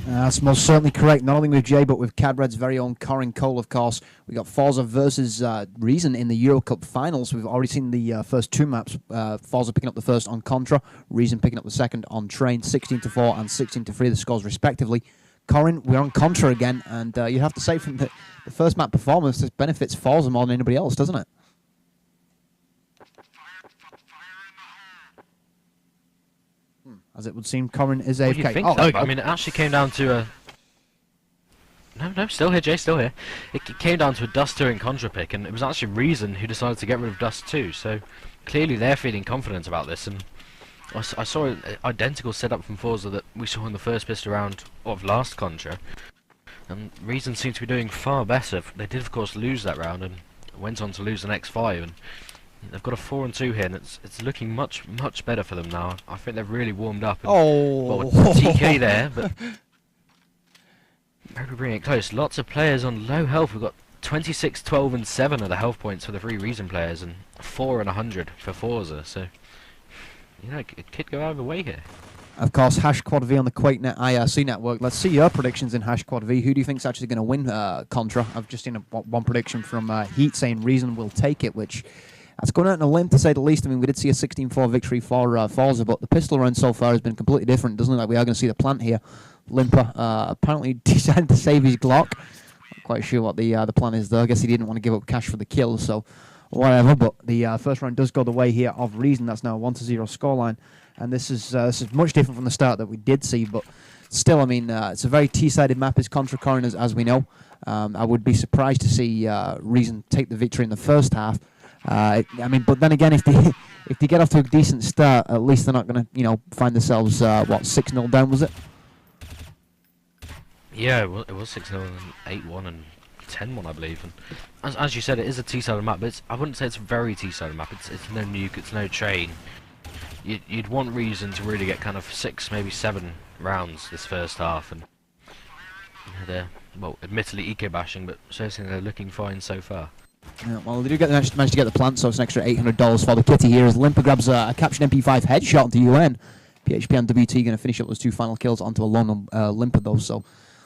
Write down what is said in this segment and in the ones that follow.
That's most certainly correct, not only with Jay, but with Cadred's very own Corin Cole, of course. We got forZe versus Reason in the Euro Cup finals. We've already seen the first two maps. forZe picking up the first on Contra, Reason picking up the second on Train, 16-4 and 16-3, the scores respectively. Corin, we're on Contra again, and you have to say from the first map performance, this benefits forZe more than anybody else, doesn't it? As it would seem, Corin is AFK. Well, you'd think so, but, I mean, it actually came down to a... No, still here, Jay, still here. It came down to a Dust 2 and Contra pick, and it was actually Reason who decided to get rid of Dust 2, so clearly they're feeling confident about this, and I saw an identical setup from forZe that we saw in the first pistol round of last Contra, and Reason seemed to be doing far better. They did, of course, lose that round, and went on to lose the next 5, and they've got a 4-2 here, and it's looking much better for them now. I think they've really warmed up. And, well, TK there, but maybe bring it close. Lots of players on low health. We've got 26, 12, and 7 are the health points for the 3 Reason players, and 4 and 100 for forZe. So, you know, it could go either way here. Of course, #QuadV on the QuakeNet IRC network. Let's see your predictions in #QuadV. Who do you think's actually going to win Contra? I've just seen one prediction from Heat saying Reason will take it, which that's going out on a limb to say the least. I mean, we did see a 16-4 victory for forZe, but the pistol round so far has been completely different. Doesn't look like we are going to see the plant here. Limper apparently decided to save his Glock. Not quite sure what the plan is though. I guess he didn't want to give up cash for the kill, so whatever. But the first round does go the way here of Reason. That's now a 1-0 scoreline, and this is much different from the start that we did see. But still, I mean, it's a very T-sided map as Contra Corin, as we know. I would be surprised to see Reason take the victory in the first half. I mean, but then again, if they get off to a decent start, at least they're not going to, find themselves 6-0 down, was it? Yeah, it was 6-0 and 8-1 and 10-1, I believe. And as you said, it is a T-sided map, but I wouldn't say it's a very T-sided map. It's no nuke, it's no train. You'd want Reason to really get kind of 6, maybe 7 rounds this first half, and they're, well, admittedly eco bashing, but certainly they're looking fine so far. Yeah, well, they do manage to get the plant, so it's an extra $800 for the kitty here as Limper grabs a captured MP5 headshot onto UN. PHP and WT going to finish up those 2 final kills onto a lone Limper, though, so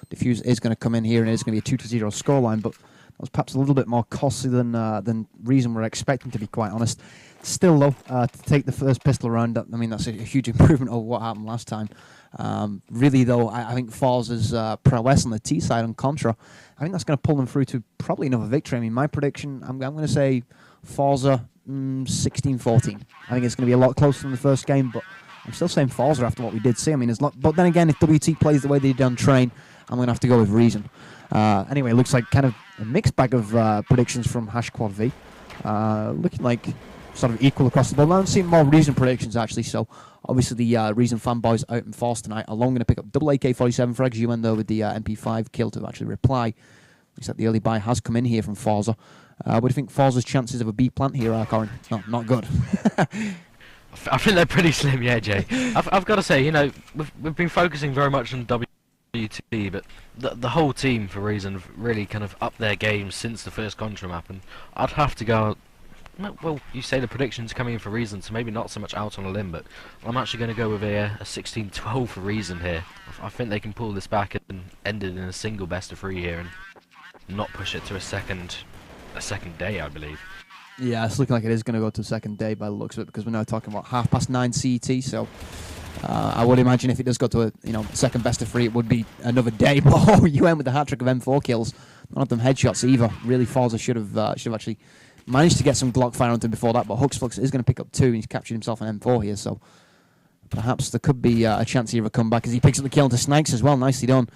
Diffuse is going to come in here, and it is going to be a 2-0 scoreline, but that was perhaps a little bit more costly than Reason were expecting, to be quite honest. Still, though, to take the first pistol round, I mean, that's a huge improvement over what happened last time. Really, though, I think forZe's prowess on the T side on Contra, I think that's going to pull them through to probably another victory. I mean, my prediction, I'm going to say forZe 16-14. I think it's going to be a lot closer than the first game, but I'm still saying forZe after what we did see. I mean, but then again, if WT plays the way they did on Train, I'm going to have to go with Reason. Anyway, it looks like kind of a mixed bag of predictions from #QuadV. Looking like sort of equal across the board. I'm seeing more Reason predictions, actually, so obviously the Reason fanboys out in force tonight. Alone going to pick up double AK-47 frags. UN, though, with the MP5 kill to actually reply. Looks like the early buy has come in here from forZe. What do you think forZe's chances of a B plant here are, Corin? No, not good. I think they're pretty slim, yeah, Jay. I've got to say, we've been focusing very much on WT, but the whole team, for Reason, have really kind of upped their game since the first Contra map, and I'd have to go... Well, you say the predictions coming in for Reason, so maybe not so much out on a limb, but I'm actually going to go with a 16-12 for Reason here. I think they can pull this back and end it in a single best of 3 here, and not push it to a second day, I believe. Yeah, it's looking like it is going to go to second day by the looks of it, because we're now talking about 9:30 CET, so I would imagine if it does go to a second best of 3, it would be another day. But UN with the hat-trick of M4 kills, none of them headshots either. Really, forZe should have actually managed to get some Glock fire onto him before that, but Huxflux is going to pick up 2, and he's captured himself an M4 here, so perhaps there could be a chance here of a comeback as he picks up the kill into Snipes as well. Nicely done.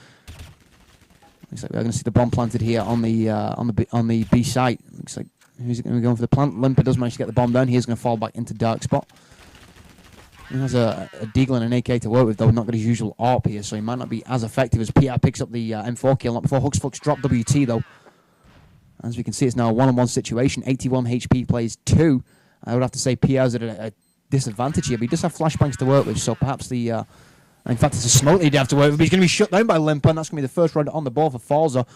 Looks like we're going to see the bomb planted here on the B site. Looks like who's going to be going for the plant? Limper does manage to get the bomb down. He's going to fall back into dark spot. He has a Deagle and an AK to work with, though, not got his usual AWP here, so he might not be as effective as PR picks up the M4 kill. Not before Huxflux dropped WT, though. As we can see, it's now a 1-on-1 situation. 81 HP plays 2. I would have to say PR's at a disadvantage here, but he does have flashbangs to work with, so perhaps in fact, it's a smoke that he'd have to work with, but he's going to be shut down by Limper, and that's going to be the first round on the board for forZe.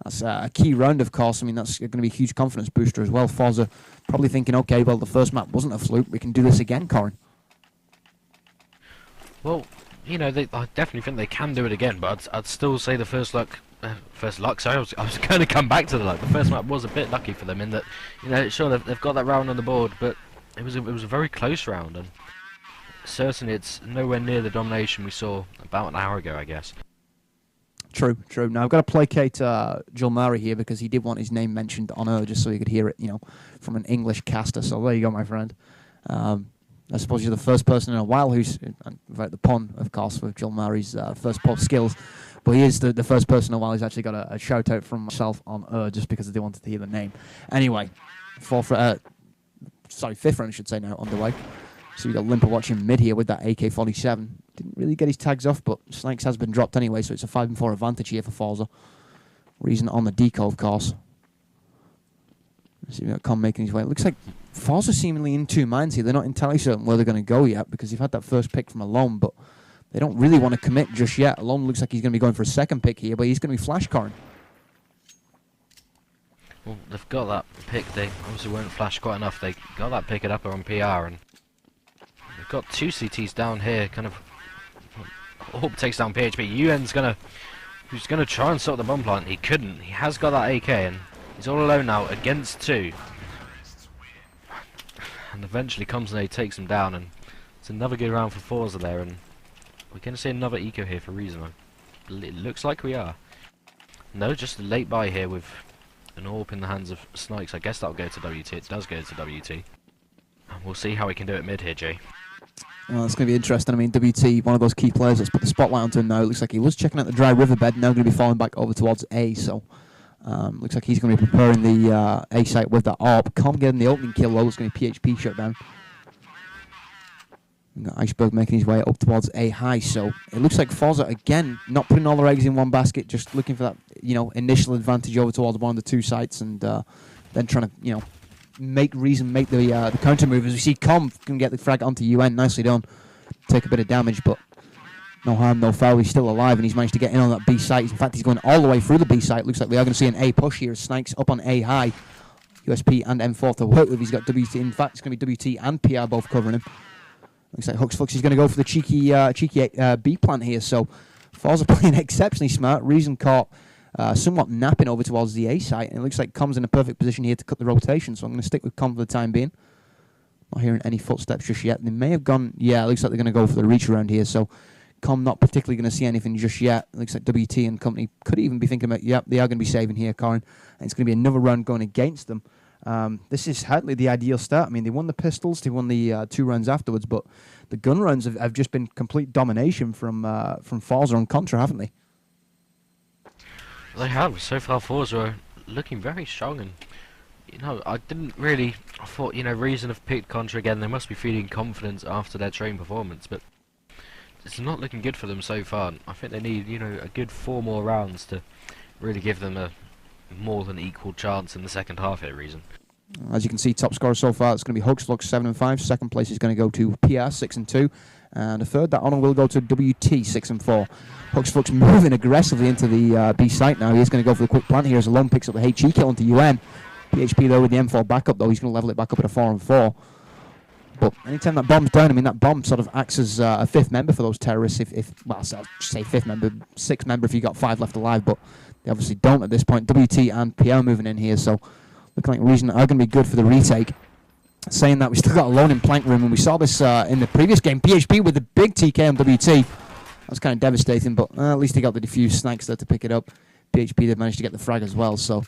That's a key round, of course. I mean, that's going to be a huge confidence booster as well. forZe probably thinking, okay, well, the first map wasn't a fluke. We can do this again, Corin. Well, you know, I definitely think they can do it again, but I'd still say the first luck. Sorry, I was going to come back to the luck. The first map was a bit lucky for them in that, you know, sure they've got that round on the board, but it was a very close round, and certainly it's nowhere near the domination we saw about an hour ago, I guess. True, true. Now I've got to placate Joel Murray here because he did want his name mentioned on Earth just so he could hear it, you know, from an English caster. So there you go, my friend. I suppose you're the first person in a while who's, without the pun, of course, with Joel Murray's first pop skills, but he is the first person in a while who's actually got a shout out from myself on Earth just because they wanted to hear the name. Anyway, fifth round I should say now underway. So we got Limper watching mid here with that AK-47. Didn't really get his tags off, but Snakes has been dropped anyway, so it's a 5-4 advantage here for forZe. Reason on the deco, of course. See, we got Con making his way. It looks like forZe seemingly in two minds here. They're not entirely certain where they're going to go yet because they've had that first pick from Alone, but they don't really want to commit just yet. Alone looks like he's going to be going for a second pick here, but he's going to be flash coring. Well, they've got that pick. They obviously weren't flashed quite enough. They got that pick it up on PR, and they've got two CTs down here. Kind of, Orb takes down PHP. UN's who's gonna try and sort the bomb plant. He couldn't. He has got that AK, and he's all alone now against two. And eventually comes and he takes him down, and it's another good round for forZe there, and we're gonna see another eco here for reason. It looks like we are. No, just a late buy here with an AWP in the hands of Snipes. I guess that'll go to WT. It does go to WT. And we'll see how he can do it mid here, Jay. Well, it's going to be interesting. I mean, WT, one of those key players. Let's put the spotlight onto him now. It looks like he was checking out the dry riverbed, now going to be falling back over towards A. So, looks like he's going to be preparing the A site with that AWP. Com getting the opening kill, though. It's going to be PHP shut down. We've got Iceberg making his way up towards A high. So, it looks like forZe, again, not putting all their eggs in one basket, just looking for that, you know, initial advantage over towards one of the two sites, and then trying to, you know, make the counter move. As we see Com can get the frag onto UN, nicely done. Take a bit of damage, but no harm, no foul. He's still alive, and he's managed to get in on that B site. In fact, he's going all the way through the B site. Looks like we are going to see an A push here. Snakes up on A high. USP and M4 to work with. He's got WT. In fact, it's going to be WT and PR both covering him. Looks like Huxflux is going to go for the cheeky B plant here. So forZe playing exceptionally smart. Reason caught somewhat napping over towards the A site, and it looks like Com's in a perfect position here to cut the rotation. So I'm going to stick with Com for the time being. Not hearing any footsteps just yet. They may have gone. Yeah, it looks like they're going to go for the reach around here. So Com not particularly going to see anything just yet. It looks like WT and company could even be thinking about, yep, they are going to be saving here, Corin. And it's going to be another round going against them. This is hardly the ideal start. I mean, they won the pistols, they won the 2 rounds afterwards, but the gun rounds have just been complete domination from forZe on Contra, haven't they? They have. So far, forZe are looking very strong, and you know, I thought, you know, Reason have picked Contra again. They must be feeling confidence after their train performance, but it's not looking good for them so far. I think they need, you know, a good 4 more rounds to really give them a more than equal chance in the second half here, Reason. As you can see, top scorer so far, it's going to be Huxflux 7-5. Second place is going to go to PR 6-2. And the third, that honour will go to WT 6-4. Huxflux moving aggressively into the B site now. He's going to go for the quick plant here as Alone picks up the HE kill into UN. PHP though with the M4 backup though, he's going to level it back up at a 4-4. But anytime that bomb's down, I mean, that bomb sort of acts as a 5th member for those terrorists. Well, I'll say 5th member, 6th member if you got 5 left alive, but they obviously don't at this point. WT and PR moving in here, so looking like Reason are going to be good for the retake. Saying that, we still got Alone in plank room, and we saw this in the previous game. PHP with the big TK on WT. That was kind of devastating, but at least he got the diffuse Snipes there to pick it up. PHP, they've managed to get the frag as well, so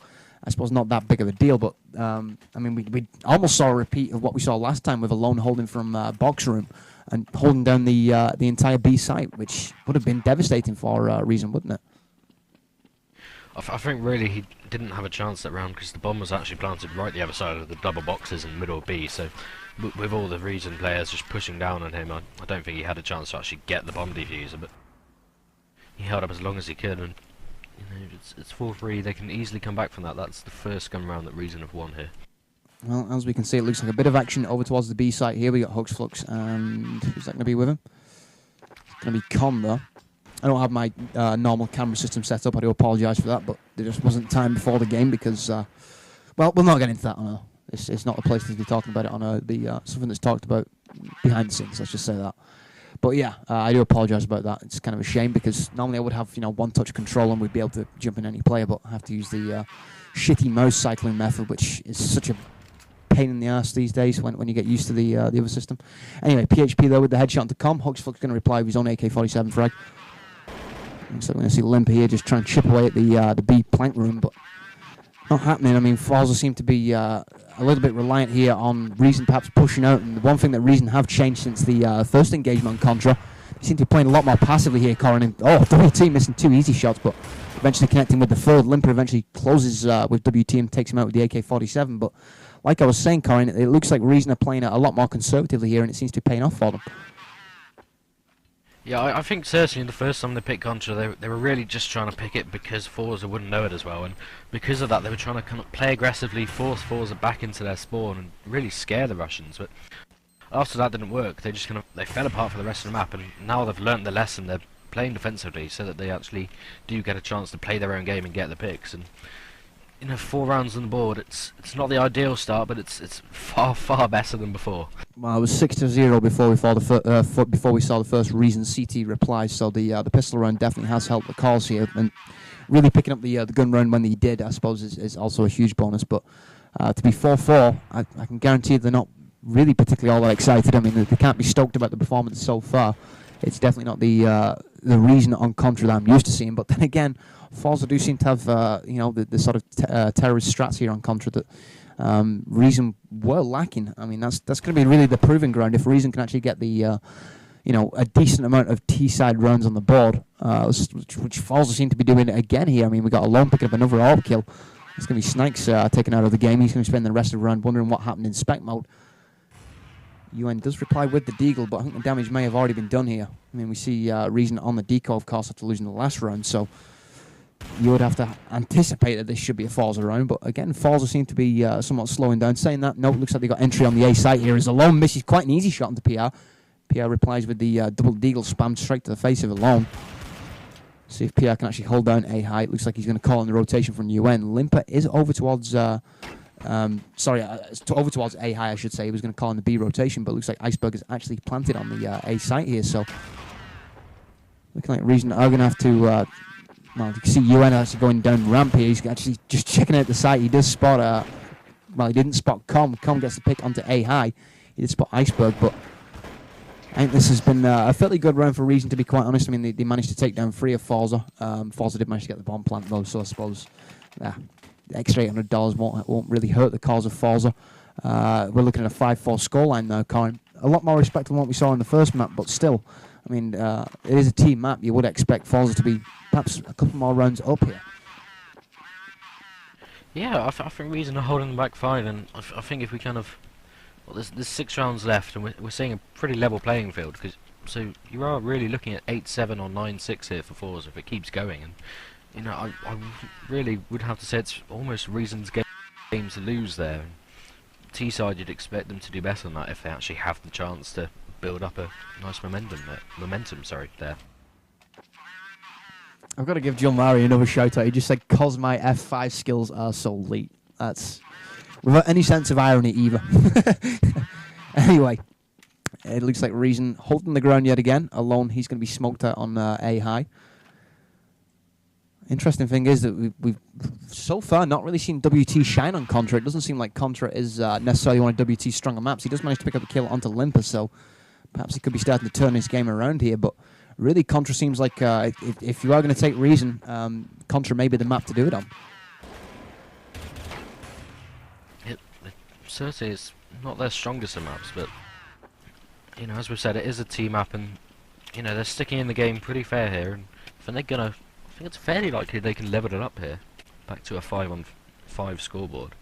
I suppose not that big of a deal, but I mean, we almost saw a repeat of what we saw last time with Alone holding from box room and holding down the entire B site, which would have been devastating for Reason, wouldn't it? I think really he didn't have a chance that round because the bomb was actually planted right the other side of the double boxes in middle B, so with all the Reason players just pushing down on him, I don't think he had a chance to actually get the bomb diffuser, but he held up as long as he could, and you know, it's 4-3, they can easily come back from that. That's the first gun round that Reason have won here. Well, as we can see, it looks like a bit of action over towards the B site here. We got Huxflux, and who's that going to be with him? It's going to be Com, though. I don't have my normal camera system set up. I do apologise for that, but there just wasn't time before the game because, well, we'll not get into that on a... It's not a place to be talking about it on a... something that's talked about behind the scenes, let's just say that. But yeah, I do apologise about that. It's kind of a shame because normally I would have one-touch control and we'd be able to jump in any player, but I have to use the shitty mouse cycling method, which is such a pain in the ass these days when you get used to the other system. Anyway, PHP though with the headshot into com. Huxflux going to reply with his own AK-47 frag. So we're going to see Limper here just trying to chip away at the B plank room, but not happening. I mean, forZe seem to be a little bit reliant here on Reason perhaps pushing out, and the one thing that Reason have changed since the first engagement on Contra, they seem to be playing a lot more passively here, Corin. And, WT missing 2 easy shots, but eventually connecting with the third. Limper eventually closes with WT and takes him out with the AK-47, but like I was saying, Corin, it looks like Reason are playing a lot more conservatively here, and it seems to be paying off for them. Yeah, I think certainly the first time they picked Contra, they were really just trying to pick it because forZe wouldn't know it as well, and because of that they were trying to kind of play aggressively, force forZe back into their spawn and really scare the Russians. But after that didn't work, they just they fell apart for the rest of the map, and now they've learnt the lesson. They're playing defensively so that they actually do get a chance to play their own game and get the picks. And 4 rounds on the board, it's not the ideal start, but it's far better than before. Well, it was 6-0 before we saw the first Reason CT replies, so the pistol round definitely has helped the cause here, and really picking up the gun round when he did, I suppose, is also a huge bonus. But to be 4-4, I can guarantee they're not really particularly all that excited. I mean, they can't be stoked about the performance so far. It's definitely not the Reason on Contra that I'm used to seeing, but then again, forZe do seem to have the sort of terrorist strats here on Contra that Reason were lacking. I mean, that's going to be really the proving ground if Reason can actually get the a decent amount of T-side rounds on the board, which forZe seem to be doing again here. I mean, we got Alone picking up another AWP kill. It's going to be Snipes taken out of the game. He's going to spend the rest of the round wondering what happened in spec mode. UN does reply with the deagle, but I think the damage may have already been done here. I mean, we see Reason on the deco, of course, after losing the last round, so you would have to anticipate that this should be a forZe round, but again, forZe seem to be somewhat slowing down. Saying that, no, looks like they got entry on the A site here as Alone misses quite an easy shot into PR. PR replies with the double deagle spammed straight to the face of Alone. See if PR can actually hold down A high. It looks like he's going to call in the rotation from UN. Limper is over towards over towards A high, I should say. He was going to call in the B rotation, but looks like Iceberg is actually planted on the A site here, so looking like Reason are going to have to well, you can see UN actually going down ramp here. He's actually just checking out the site. He does spot well, he didn't spot Com. Com gets the pick onto A high. He did spot Iceberg, but I think this has been a fairly good round for Reason, to be quite honest. I mean, they managed to take down 3 of forZe. forZe did manage to get the bomb plant though, so I suppose the extra $800 won't really hurt the cause of forZe. We're looking at a 5-4 scoreline now, Corin. A lot more respect than what we saw in the first map, but still, I mean, it is a team map. You would expect forZe to be perhaps a couple more rounds up here. Yeah, I think Reason are holding them back fine, and I think if we kind of... Well, there's 6 rounds left, and we're seeing a pretty level playing field, so you are really looking at 8-7 or 9-6 here for forZe if it keeps going, and I really would have to say it's almost Reason's game to lose there. T-side, you'd expect them to do better than that if they actually have the chance to build up a nice momentum there. I've got to give John Larry another shout out. He just said, "Cause my F5 skills are so elite." That's without any sense of irony either. Anyway, it looks like Reason holding the ground yet again. Alone, he's going to be smoked out on A high. Interesting thing is that we've so far not really seen WT shine on Contra. It doesn't seem like Contra is necessarily one of WT's stronger maps. He does manage to pick up a kill onto Limper, so perhaps he could be starting to turn his game around here. But really, Contra seems like if you are going to take Reason, Contra may be the map to do it on. Certainly, it's not their strongest of maps, but as we've said, it is a team map, and they're sticking in the game pretty fair here. And I think it's fairly likely they can level it up here, back to a 5-on-5 scoreboard.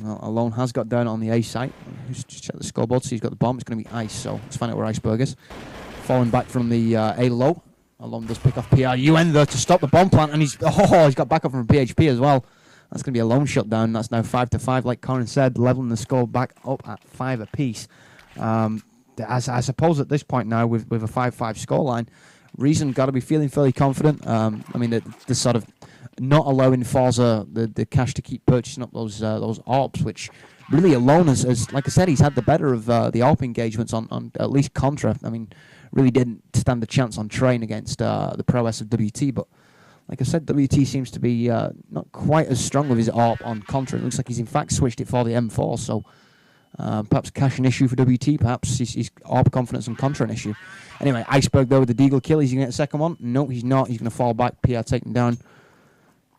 Well, Alone has got down on the A site. Just check the scoreboard, see he's got the bomb. It's going to be Ice, so let's find out where Iceberg is. Falling back from the A low. Alone does pick off PR. UN there to stop the bomb plant, and he's got back up from PHP as well. That's going to be a lone shutdown. That's now 5-5, like Corin said, leveling the score back up at 5 apiece. As I suppose at this point now, with a 5-5 scoreline, Reason got to be feeling fairly confident. I mean, the sort of not allowing forZe the cash to keep purchasing up those AWPs, which really alone, as like I said, he's had the better of the AWP engagements on at least Contra. I mean, really didn't stand a chance on train against the prowess of WT, but like I said, WT seems to be not quite as strong with his AWP on Contra. It looks like he's in fact switched it for the M4, so perhaps cash an issue for WT, perhaps his AWP confidence on Contra an issue. Anyway, Iceberg though with the Deagle kill, is he going to get a second one? No, he's not. He's going to fall back, PR taken down.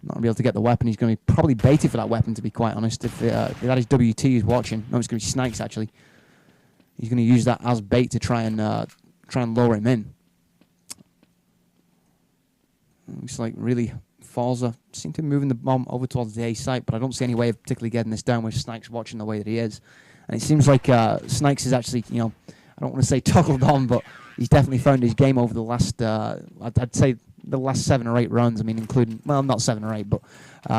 Not going to be able to get the weapon. He's going to be probably baited for that weapon, to be quite honest. If that is WT who's watching, no, it's going to be Snipes actually. He's going to use that as bait to try and lure him in. Looks like really forZe seem to be moving the bomb over towards the A site, but I don't see any way of particularly getting this down with Snipes watching the way that he is. And it seems like Snipes is actually, I don't want to say toggled on, but he's definitely found his game over the last, I'd say the last 7 or 8 runs. I mean, including, well, not 7 or 8, but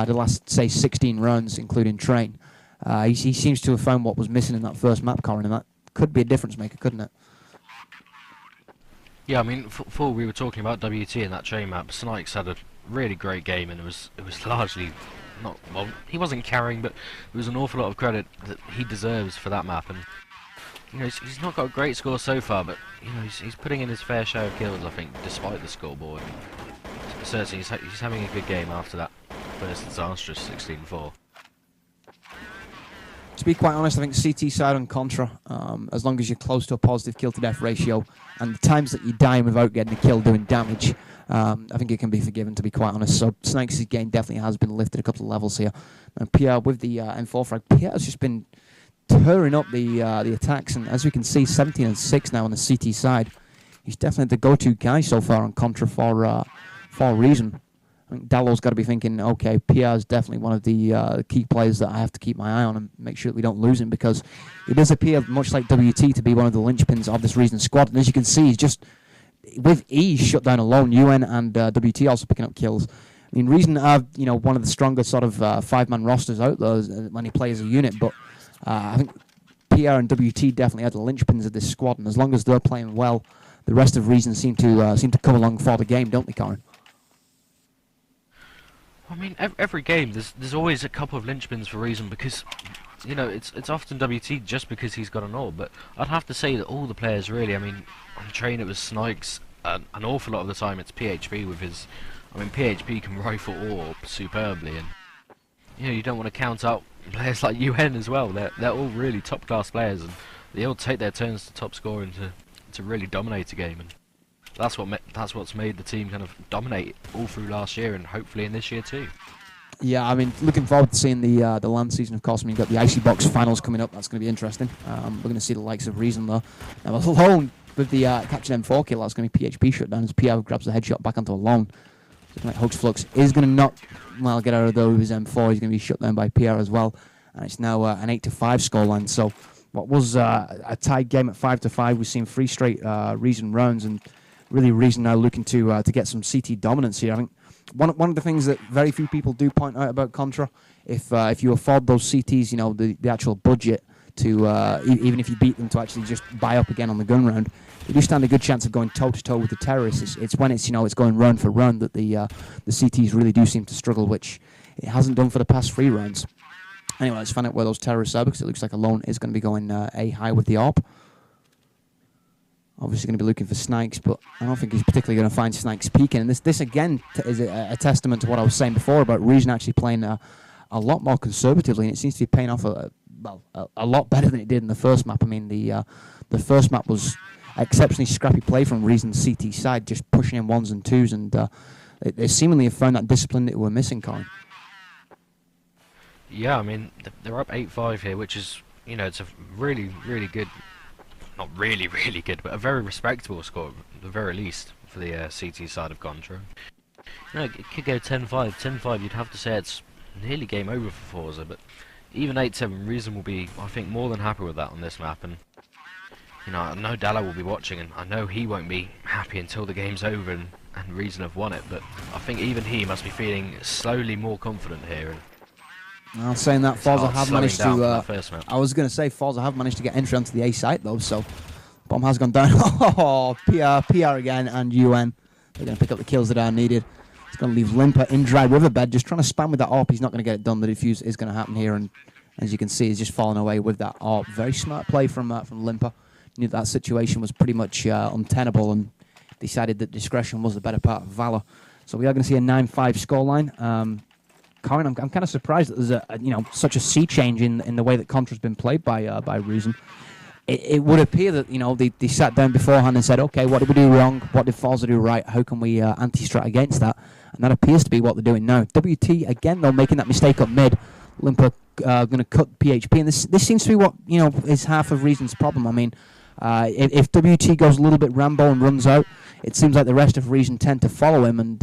the last, say, 16 runs, including train. He seems to have found what was missing in that first map, Corin, and that could be a difference maker, couldn't it? Yeah, I mean, before we were talking about WT in that train map, Snipes had a really great game, and it was largely not, well, he wasn't carrying, but there was an awful lot of credit that he deserves for that map. And he's not got a great score so far, but he's putting in his fair share of kills, I think, despite the scoreboard. Certainly, he's having a good game after that first disastrous 16-4. To be quite honest, I think CT side on Contra, as long as you're close to a positive kill-to-death ratio, and the times that you're dying without getting a kill doing damage, I think it can be forgiven, to be quite honest. So Snipes' game definitely has been lifted a couple of levels here. And PR with the M4 frag, PR has just been tearing up the attacks, and as we can see, 17-6 now on the CT side. He's definitely the go-to guy so far on Contra for a reason. I think Dallo's got to be thinking, okay, PR is definitely one of the key players that I have to keep my eye on and make sure that we don't lose him, because he does appear, much like WT, to be one of the linchpins of this Reason squad. And as you can see, he's just, with ease, shut down alone. UN and WT also picking up kills. I mean, Reason have, one of the strongest sort of 5-man rosters out there when he plays a unit, but I think PR and WT definitely are the linchpins of this squad, and as long as they're playing well, the rest of Reason seem to come along for the game, don't they, Corin? I mean, every game there's always a couple of linchpins for Reason, because it's often WT just because he's got an orb, but I'd have to say that all the players really, I mean, on train it was Snipes, an awful lot of the time it's PHP with his, I mean, PHP can rifle orb superbly, and you don't want to count out players like UN as well. They're all really top class players, and they all take their turns to top scoring to really dominate a game, and that's what's made the team kind of dominate all through last year and hopefully in this year too. Yeah, I mean, looking forward to seeing the LAN season, of course. I mean, you've got the Icy Box finals coming up. That's going to be interesting. We're going to see the likes of Reason, though. Now, alone with the Captain M4 kill, that's going to be PHP shut down as PR grabs the headshot back onto Alone. Looking like Hugs Flux is going to not, well, get out of there with his M4. He's going to be shut down by PR as well. And it's now an 8-5 scoreline. So what was a tied game at 5-5, we've seen 3 straight Reason rounds, and really Reason now looking to get some CT dominance here. I think one of the things that very few people do point out about Contra, if you afford those CTs, the actual budget to even if you beat them to actually just buy up again on the gun round, you do stand a good chance of going toe to toe with the terrorists. It's when it's it's going round for round that the CTs really do seem to struggle, which it hasn't done for the past 3 rounds. Anyway, let's find out where those terrorists are, because it looks like Alone is going to be going A high with the AWP. Obviously going to be looking for Snipes, but I don't think he's particularly going to find Snipes peeking. And this again is a testament to what I was saying before about Reason actually playing a lot more conservatively, and it seems to be paying off a lot better than it did in the first map. I mean, the first map was exceptionally scrappy play from Reason's CT side, just pushing in 1s and 2s, and they seemingly have found that discipline that we're missing, Colin. Yeah, I mean, they're up 8-5 here, which is, it's a really, really good, not really, really good, but a very respectable score, at the very least, for the CT side of Contra. It could go 10-5. 10-5, you'd have to say it's nearly game over for forZe, but even 8-7, Reason will be, I think, more than happy with that on this map, and I know Dallo will be watching, and I know he won't be happy until the game's over and Reason have won it, but I think even he must be feeling slowly more confident here. And I'm saying that forZe have managed to. I was going to say forZe have managed to get entry onto the A site though, so bomb has gone down. Oh, PR again, and UN. They're going to pick up the kills that are needed. It's going to leave Limper in dry riverbed, just trying to spam with that AWP. He's not going to get it done. The defuse is going to happen here, and As you can see, he's just fallen away with that ARP. Very smart play from Limper. Knew that situation was pretty much untenable and decided that discretion was the better part of valor. So we are going to see a 9-5 scoreline. Corin, I'm kind of surprised that there's such a sea change in the way that Contra's been played by Reason. It would appear that they sat down beforehand and said, okay, what did we do wrong? What did forZe do right? How can we anti-strat against that? And that appears to be what they're doing now. WT again though making that mistake up mid. Limper going to cut PHP, and this seems to be what is half of Reason's problem. I mean, if WT goes a little bit Rambo and runs out, it seems like the rest of Reason tend to follow him, and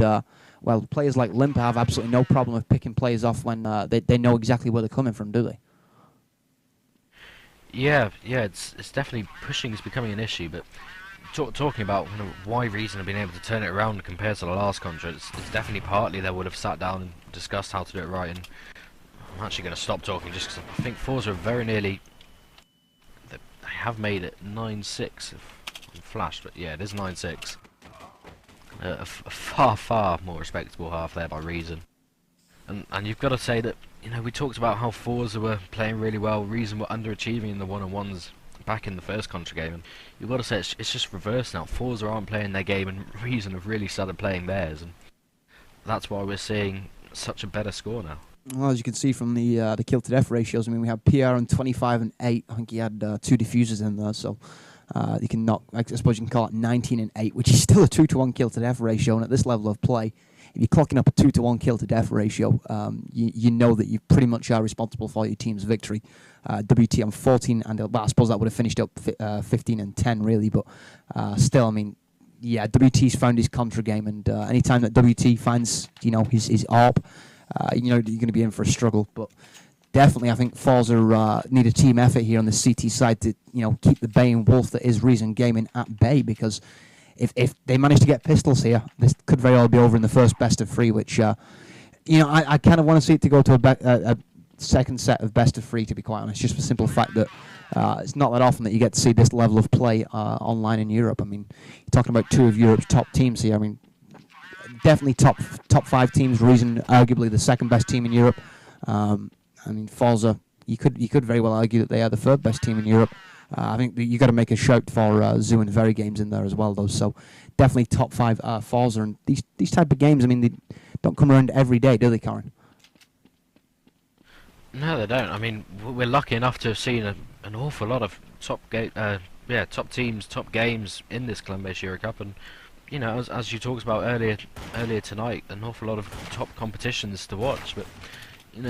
well, players like Limper have absolutely no problem with picking players off when they know exactly where they're coming from, do they? Yeah, it's definitely pushing is becoming an issue, but talking about why Reason have been able to turn it around compared to the last Contra, it's definitely partly they would have sat down and discussed how to do it right. And I'm actually going to stop talking just because I think forZe are very nearly. They have made it 9-6 on Flash, but yeah, it is 9-6. A far more respectable half there by Reason. And you've got to say that we talked about how forZe were playing really well, Reason were underachieving in the one-on-ones back in the first Contra game, and you've got to say it's just reversed now. forZe aren't playing their game and Reason have really started playing theirs, and that's why we're seeing such a better score now. Well, as you can see from the kill to death ratios, I mean, we have PR on 25 and 8. I think he had 2 diffusers in there, so you can knock. I suppose you can call it 19 and 8, which is still a 2-to-1 kill to death ratio. And at this level of play, if you're clocking up a 2-to-1 kill to death ratio, you know that you pretty much are responsible for your team's victory. WT on 14, and I suppose that would have finished up 15 and 10 really, but still, I mean, yeah, WT's found his Contra game, and anytime that WT finds his ARP, you're going to be in for a struggle. But definitely, I think forZe need a team effort here on the CT side to keep the baying wolf that is Reason Gaming at bay, because if they manage to get pistols here, this could very well be over in the first best of 3, which I kind of want to see it to go to a second set of best of 3, to be quite honest, just for the simple fact that it's not that often that you get to see this level of play online in Europe. I mean, you're talking about 2 of Europe's top teams here. I mean, definitely top 5 teams. Reason arguably the second best team in Europe. I mean, forZe, you could very well argue that they are the 3rd best team in Europe. I think you got to make a shout for Zoo and Very Games in there as well, though. So definitely top 5 forZe, and these type of games, I mean, they don't come around every day, do they, Karen? No, they don't. I mean, we're lucky enough to have seen an awful lot of top teams, top games in this ClanBase Euro Cup, and as you talked about earlier tonight, an awful lot of top competitions to watch. But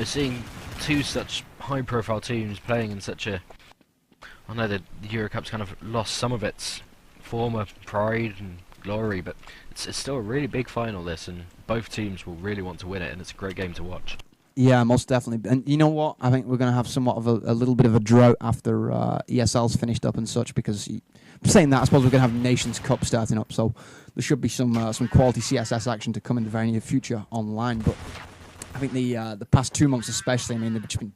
seeing 2 such high-profile teams playing in such a, I know that the Euro Cup's kind of lost some of its former pride and glory, but it's still a really big final, this, and both teams will really want to win it, and it's a great game to watch. Yeah, most definitely. And you know what? I think we're going to have somewhat of a little bit of a drought after ESL's finished up and such, because saying that, I suppose we're going to have Nations Cup starting up, so there should be some quality CSS action to come in the very near future online. But I think the past 2 months especially, I mean, they've just been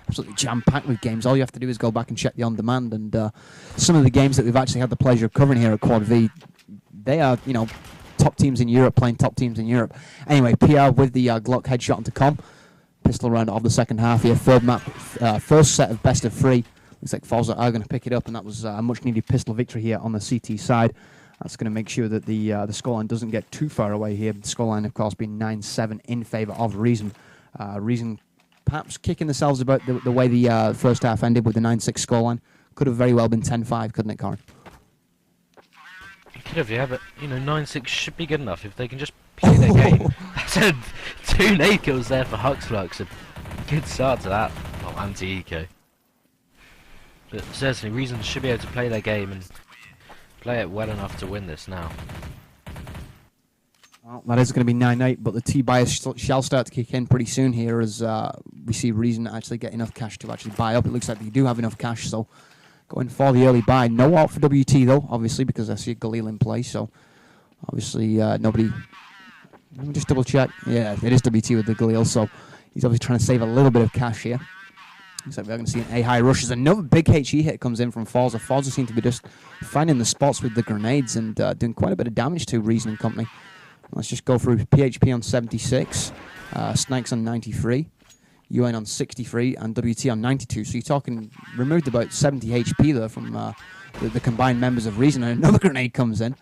absolutely jam-packed with games. All you have to do is go back and check the on-demand, and some of the games that we've actually had the pleasure of covering here at QuadV, they are, top teams in Europe playing top teams in Europe. Anyway, PR with the Glock headshot onto Com. Pistol round of the second half here. 3rd map, first set of best of 3. Looks like forZe are going to pick it up, and that was a much-needed pistol victory here on the CT side. That's going to make sure that the scoreline doesn't get too far away here. The scoreline, of course, being 9-7 in favour of Reason. Reason perhaps kicking themselves about the way the first half ended with the 9-6 scoreline. Could have very well been 10-5, couldn't it, Corin? It could have, yeah, but 9-6 should be good enough if they can just play their game. I said 2 nade kills there for Huxflux. A good start to that. Oh, anti-eco. But certainly, Reason should be able to play their game and play it well enough to win this now. Well, that is going to be 9-8, but the T-bias shall start to kick in pretty soon here as we see Reason actually get enough cash to actually buy up. It looks like they do have enough cash, so going for the early buy. No out for WT, though, obviously, because I see Galil in play, so obviously nobody... Let me just double check. Yeah, it is WT with the Galil, so he's obviously trying to save a little bit of cash here. Looks like we're going to see an A-high rush as another big HE hit comes in from forZe. forZe seem to be just finding the spots with the grenades and doing quite a bit of damage to Reason and company. Let's just go through PHP on 76, Snakes on 93, UN on 63 and WT on 92. So you're talking removed about 70 HP there from the combined members of Reason. And another grenade comes in.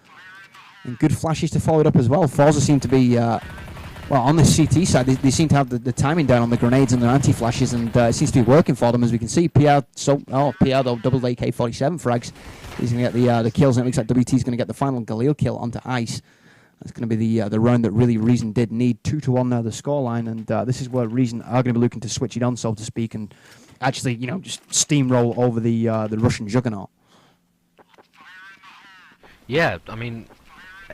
And good flashes to follow it up as well. forZe seem to be, well, on the CT side, they seem to have the timing down on the grenades and their anti-flashes, and it seems to be working for them, as we can see. PR though, double AK-47 frags. He's going to get the kills, and it looks like WT's going to get the final Galil kill onto ice. That's going to be the round that really Reason did need. 2-1 now, the scoreline, and this is where Reason are going to be looking to switch it on, so to speak, and actually, you know, just steamroll over the Russian juggernaut. Yeah, I mean,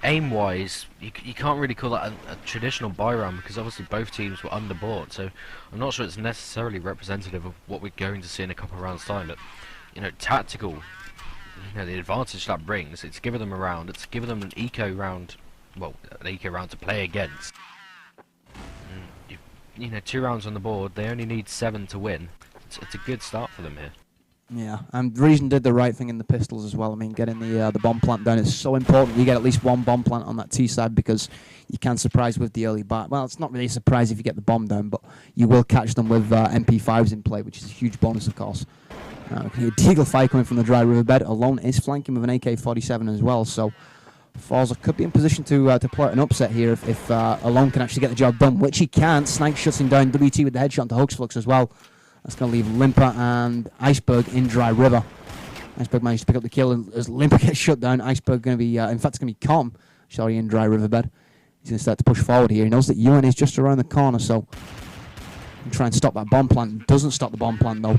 aim-wise, you can't really call that a traditional buy round, because obviously both teams were underbought, so I'm not sure it's necessarily representative of what we're going to see in a couple of rounds' time, but, you know, tactical, you know, the advantage that brings, it's given them a round, it's given them an eco round, well, an eco round to play against. And you know, 2 rounds on the board, they only need 7 to win. It's a good start for them here. Yeah, and Reason did the right thing in the pistols as well. I mean, getting the bomb plant down is so important. You get at least 1 bomb plant on that T side, because you can surprise with the early bar. Well, it's not really a surprise if you get the bomb down, but you will catch them with MP5s in play, which is a huge bonus, of course. Deagle fire coming from the dry riverbed. Alone is flanking with an AK-47 as well, so forZe could be in position to play out an upset here if Alone can actually get the job done, which he can. Snake shuts him down. WT with the headshot to hoaxflux as well. That's going to leave Limper and Iceberg in Dry River. Iceberg managed to pick up the kill, and as Limper gets shut down, Iceberg going to be, in fact, it's going to be Com, sorry, in Dry Riverbed. He's going to start to push forward here. He knows that UN is just around the corner, so try and stop that bomb plant. Doesn't stop the bomb plant, though.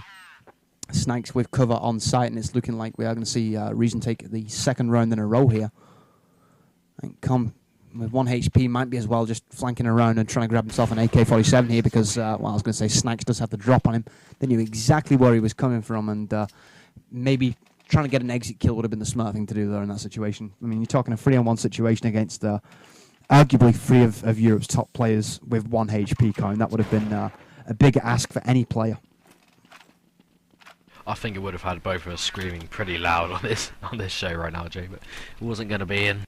Snakes with cover on site, and it's looking like we are going to see Reason take the 2nd round in a row here. I think Com, with 1 HP, might be as well just flanking around and trying to grab himself an AK-47 here, because, well, I was going to say Snakes does have the drop on him. They knew exactly where he was coming from, and maybe trying to get an exit kill would have been the smart thing to do there in that situation. I mean, you're talking a 3-on-1 situation against arguably 3 of Europe's top players with 1 HP count. That would have been a big ask for any player. I think it would have had both of us screaming pretty loud on this show right now, Jay, but it wasn't going to be in.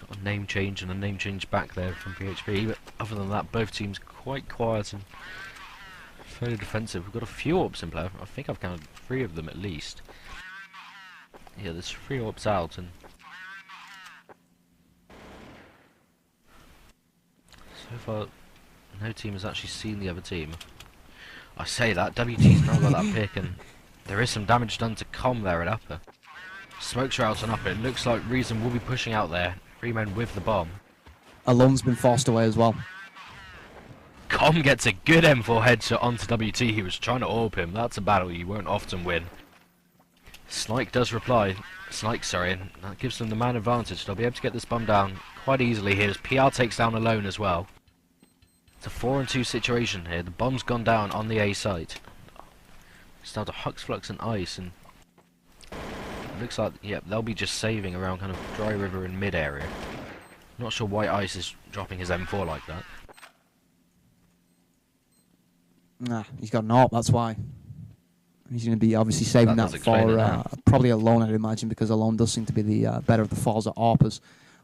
A name change and a name change back there from PHP, but other than that, both teams quite quiet and fairly defensive. We've got a few AWPs in play. I think I've counted 3 of them at least. Yeah, there's 3 AWPs out, and so far no team has actually seen the other team. I say that, WT's now got that pick, and there is some damage done to Com there at upper. Smokes are out on upper. It looks like Reason will be pushing out there. 3 men with the bomb. Alone's been forced away as well. Com gets a good M4 headshot onto WT. He was trying to AWP him. That's a battle you won't often win. Snake does reply. Snake, sorry, and that gives them the man advantage. They'll be able to get this bomb down quite easily here as PR takes down Alone as well. It's a 4-on-2 situation here. The bomb's gone down on the A site. It's down to Huxflux and Ice, and looks like, yep, they'll be just saving around kind of Dry River and mid area. Not sure why Ice is dropping his M4 like that. Nah, he's got an AWP, that's why. He's going to be obviously saving that for probably Alone, I'd imagine, because Alone does seem to be the better of the forZe AWPers.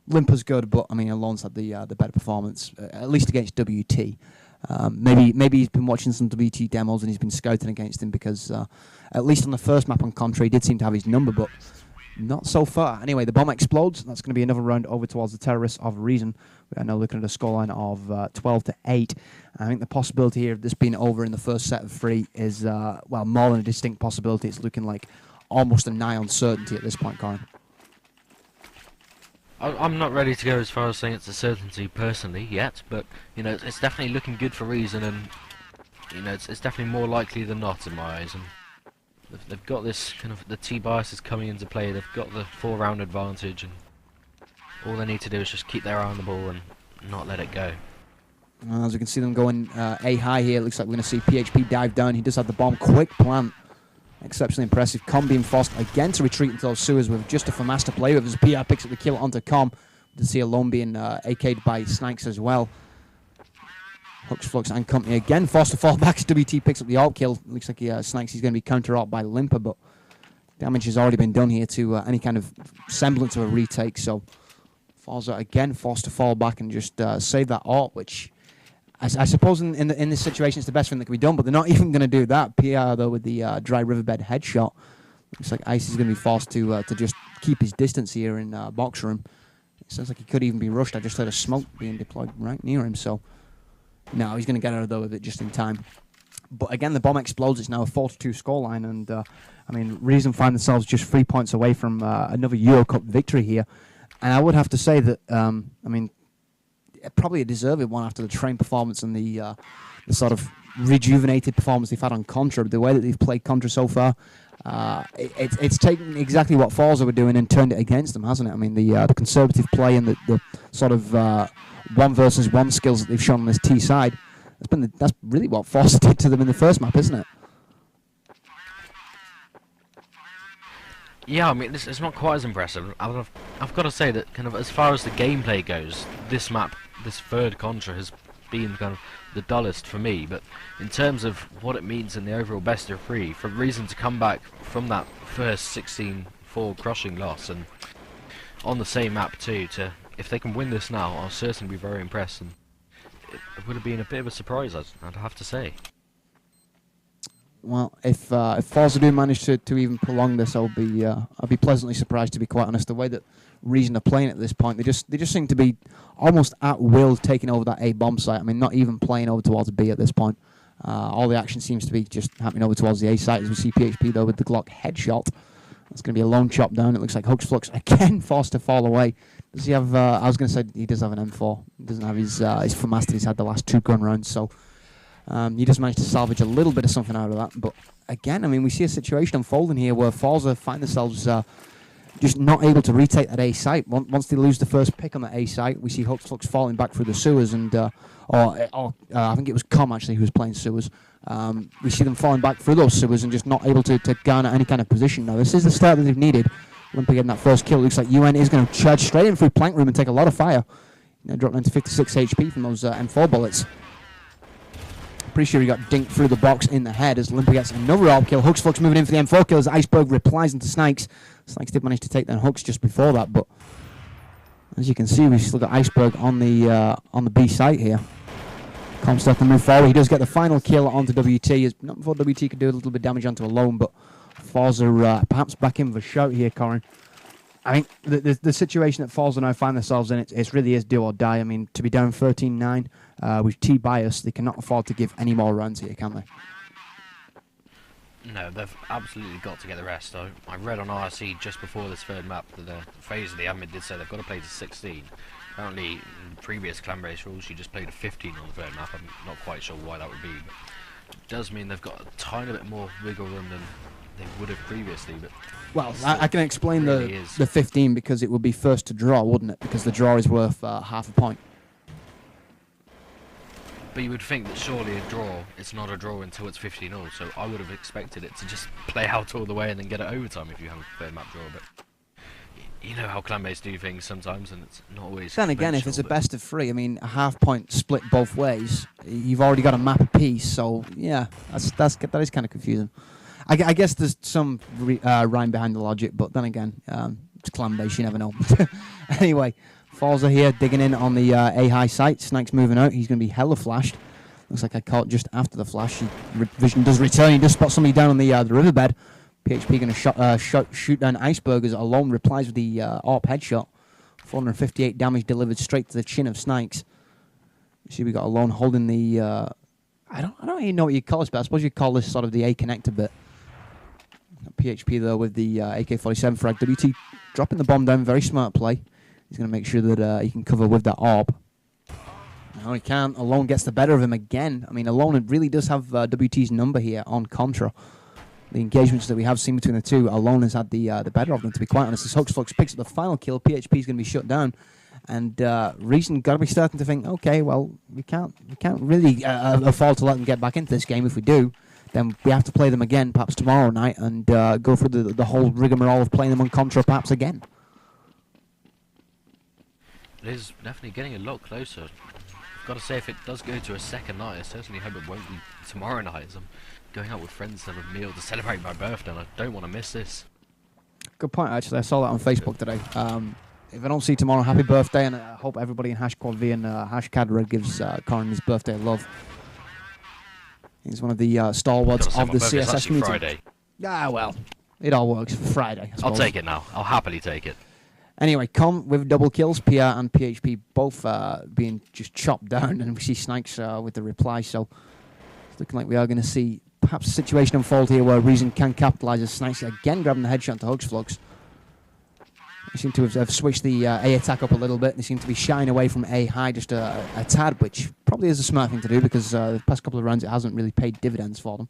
Limper's good, but I mean, Alone's had the better performance, at least against WT. Maybe he's been watching some WT demos and he's been scouting against him, because at least on the first map on Contra he did seem to have his number, but not so far. Anyway, the bomb explodes. That's going to be another round over towards the terrorists of Reason. We are now looking at a scoreline of 12-8. I think the possibility here of this being over in the first set of 3 is, well, more than a distinct possibility. It's looking like almost a nigh uncertainty at this point, Corin. I'm not ready to go as far as saying it's a certainty personally yet, but you know, it's definitely looking good for Reason, and you know, it's definitely more likely than not in my eyes. And they've got this kind of, the T bias is coming into play. They've got the 4-round advantage, and all they need to do is just keep their eye on the ball and not let it go. As we can see them going A high here, it looks like we're going to see PHP dive down. He does have the bomb, quick plant. Exceptionally impressive. Com being forced again to retreat into those sewers with just a FAMAS to play with as PR picks up the kill onto Com. To see Alone being AK'd by Snipes as well. Huxflux and company again forced to fall back as WT picks up the alt kill. Looks like Snipes he's going to be counter-alt by Limper, but damage has already been done here to any kind of semblance of a retake. So forZe again forced to fall back and just save that alt, which I suppose in this situation it's the best thing that can be done, but they're not even going to do that. PR though with the dry riverbed headshot. Looks like Ice is going to be forced to just keep his distance here in box room. It sounds like he could even be rushed. I just heard a smoke being deployed right near him, so no, he's going to get out of there with it just in time. But again, the bomb explodes. It's now a 4-2 scoreline, and I mean, Reason find themselves just 3 points away from another Euro Cup victory here. And I would have to say that, I mean, probably a deserved one after the train performance and the sort of rejuvenated performance they've had on Contra. The way that they've played Contra so far, it's taken exactly what forZe were doing and turned it against them, hasn't it? I mean, the conservative play and the sort of 1 versus 1 skills that they've shown on this T side, that's really what forZe did to them in the first map, isn't it? Yeah, I mean, it's not quite as impressive. I've got to say that kind of as far as the gameplay goes, this map, this third Contra has been kind of the dullest for me, but in terms of what it means in the overall best of 3, for Reason to come back from that first 16-4 crushing loss and on the same map too, if they can win this now, I'll certainly be very impressed, and it would have been a bit of a surprise, I'd have to say. Well, if forZe do manage to even prolong this, I'll be pleasantly surprised, to be quite honest. The way that Reason are playing at this point, they just seem to be almost at will taking over that A bomb site. I mean, not even playing over towards B at this point. All the action seems to be just happening over towards the A site, as we see PHP though with the Glock headshot. That's going to be a lone chop down. It looks like HooksFlux again forced to fall away. Does he have? I was going to say he does have an M4. He doesn't have his FAMAS that he's had the last 2 gun rounds. So. He just managed to salvage a little bit of something out of that. But again, I mean, we see a situation unfolding here where forZe find themselves just not able to retake that A site. Once they lose the first pick on that A site, we see HooksFlux falling back through the sewers, and I think it was Com actually who was playing sewers. We see them falling back through those sewers and just not able to garner any kind of position. Now, this is the start that they've needed. Olympia getting that first kill. Looks like UN is going to charge straight in through plank room and take a lot of fire. Drop down to 56 HP from those M4 bullets. Pretty sure he got dinked through the box in the head as Olympia gets another AWP kill. HooksFlux moving in for the M4 kill as Iceberg replies into Snipes. Snipes did manage to take down Hooks just before that, but as you can see, we've still got Iceberg on the B site here. Comstock to move forward. He does get the final kill onto WT. As not before WT could do a little bit of damage onto Alone, but forZe are perhaps back in with a shout here, Corin. I think the situation that forZe now find themselves in, it really is do or die. I mean, to be down 13-9 with T-Bias, they cannot afford to give any more runs here, can they? No, they've absolutely got to get the rest. I read on RC just before this third map that the phase of the admin did say they've got to play to 16. Apparently, in previous ClanBase rules, you just played a 15 on the third map. I'm not quite sure why that would be, but it does mean they've got a tiny bit more wiggle room than they would have previously. But well, I can explain really the 15 because it would be first to draw, wouldn't it? Because the draw is worth half a point. But you would think that surely a draw, it's not a draw until it's 15-all, so I would have expected it to just play out all the way and then get it overtime if you have a third map draw, but you know how ClanBase do things sometimes, and it's not always. Then again, if it's a best of 3, I mean, a half point split both ways, you've already got a map apiece, so yeah, that is kind of confusing. I guess there's some rhyme behind the logic, but then again, it's ClanBase, you never know. Anyway, forZe here digging in on the A high site. Snake's moving out. He's going to be hella flashed. Looks like I caught just after the flash. Vision does return. He does spot somebody down on the riverbed. PHP going to shoot down Iceberg as Alone replies with the AWP headshot. 458 damage delivered straight to the chin of Snipes. See, we got Alone holding the. I don't even know what you call this, but I suppose you call this sort of the A connector bit. PHP though with the AK-47 frag. WT dropping the bomb down. Very smart play. He's going to make sure that he can cover with that AWP. No, he can't. Alone gets the better of him again. I mean, Alone really does have WT's number here on Contra. The engagements that we have seen between the two, Alone has had the better of them, to be quite honest. As HooksFlux picks up the final kill, PHP is going to be shut down. And Reason got to be starting to think, okay, well, we can't really afford to let them get back into this game. If we do, then we have to play them again, perhaps tomorrow night, and go through the whole rigmarole of playing them on Contra perhaps again. It is definitely getting a lot closer. I've got to say, if it does go to a second night, I certainly hope it won't be tomorrow night, as I'm going out with friends to have a meal to celebrate my birthday, and I don't want to miss this. Good point, actually. I saw that on Facebook today. if I don't see you tomorrow, happy birthday, and I hope everybody in #QuadV and #Cadred gives Corin his birthday love. He's one of the stalwarts of the CSS community. Friday. Ah, well, it all works for Friday, I suppose. I'll take it now. I'll happily take it. Anyway, Com with double kills, PR and PHP both being just chopped down, and we see Snipes with the reply, so it's looking like we are going to see perhaps a situation unfold here where Reason can capitalise as Snipes again grabbing the headshot to HugsFlux. They seem to have switched the A attack up a little bit. They seem to be shying away from A high just a tad, which probably is a smart thing to do because the past couple of rounds it hasn't really paid dividends for them.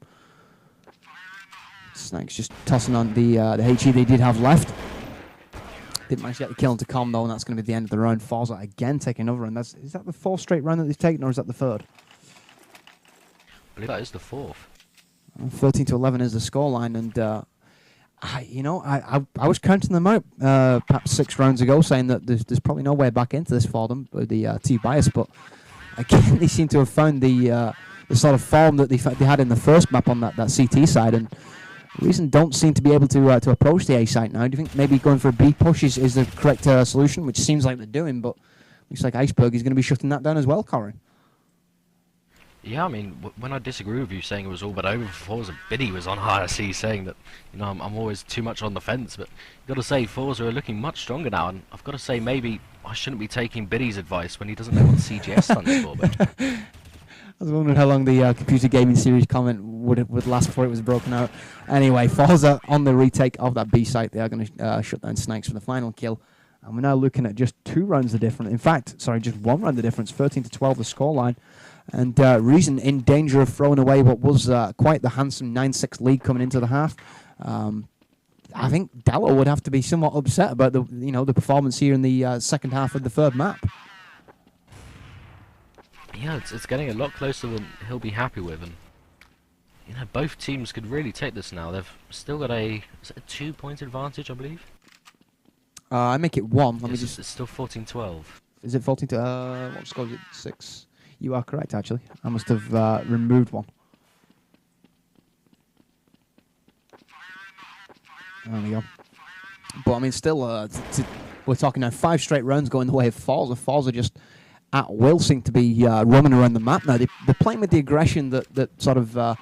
Snipes just tossing on the HE they did have left. Didn't manage to get the kill into Com though, and that's going to be the end of the round. forZe again taking another round. Is that the 4th straight round that they've taken, or is that the 3rd? I believe that is the 4th. 13-11 is the scoreline, and I was counting them out perhaps 6 rounds ago, saying that there's probably no way back into this for them with the T-bias, but again they seem to have found the sort of form that they had in the first map on that CT side, and Reason don't seem to be able to approach the A site now. Do you think maybe going for a B push is the correct solution, which seems like they're doing, but looks like Iceberg is going to be shutting that down as well, Corin? Yeah, I mean, when I disagree with you saying it was all but over for forZe, Biddy was on IRC saying that, I'm always too much on the fence, but you've got to say forZe are looking much stronger now, and I've got to say maybe I shouldn't be taking Biddy's advice when he doesn't know what CGS stands for, but... I was wondering how long the computer gaming series comment would last before it was broken out. Anyway, forZe on the retake of that B site, they are going to shut down Snipes for the final kill. And we're now looking at just 2 rounds of difference. In fact, sorry, just 1 round of difference, 13-12 the scoreline. And Reason in danger of throwing away what was quite the handsome 9-6 lead coming into the half. I think Dallo would have to be somewhat upset about the performance here in the second half of the 3rd map. Yeah, it's getting a lot closer than he'll be happy with, and both teams could really take this now. They've still got a 2-point advantage, I believe. I make it 1. It's still 14-12. Is it 14 to what score is it? 6. You are correct, actually. I must have removed 1. There we go. But I mean, still, we're talking now 5 straight rounds going the way of forZe. forZe just at will seem to be roaming around the map now. They're playing with the aggression that sort of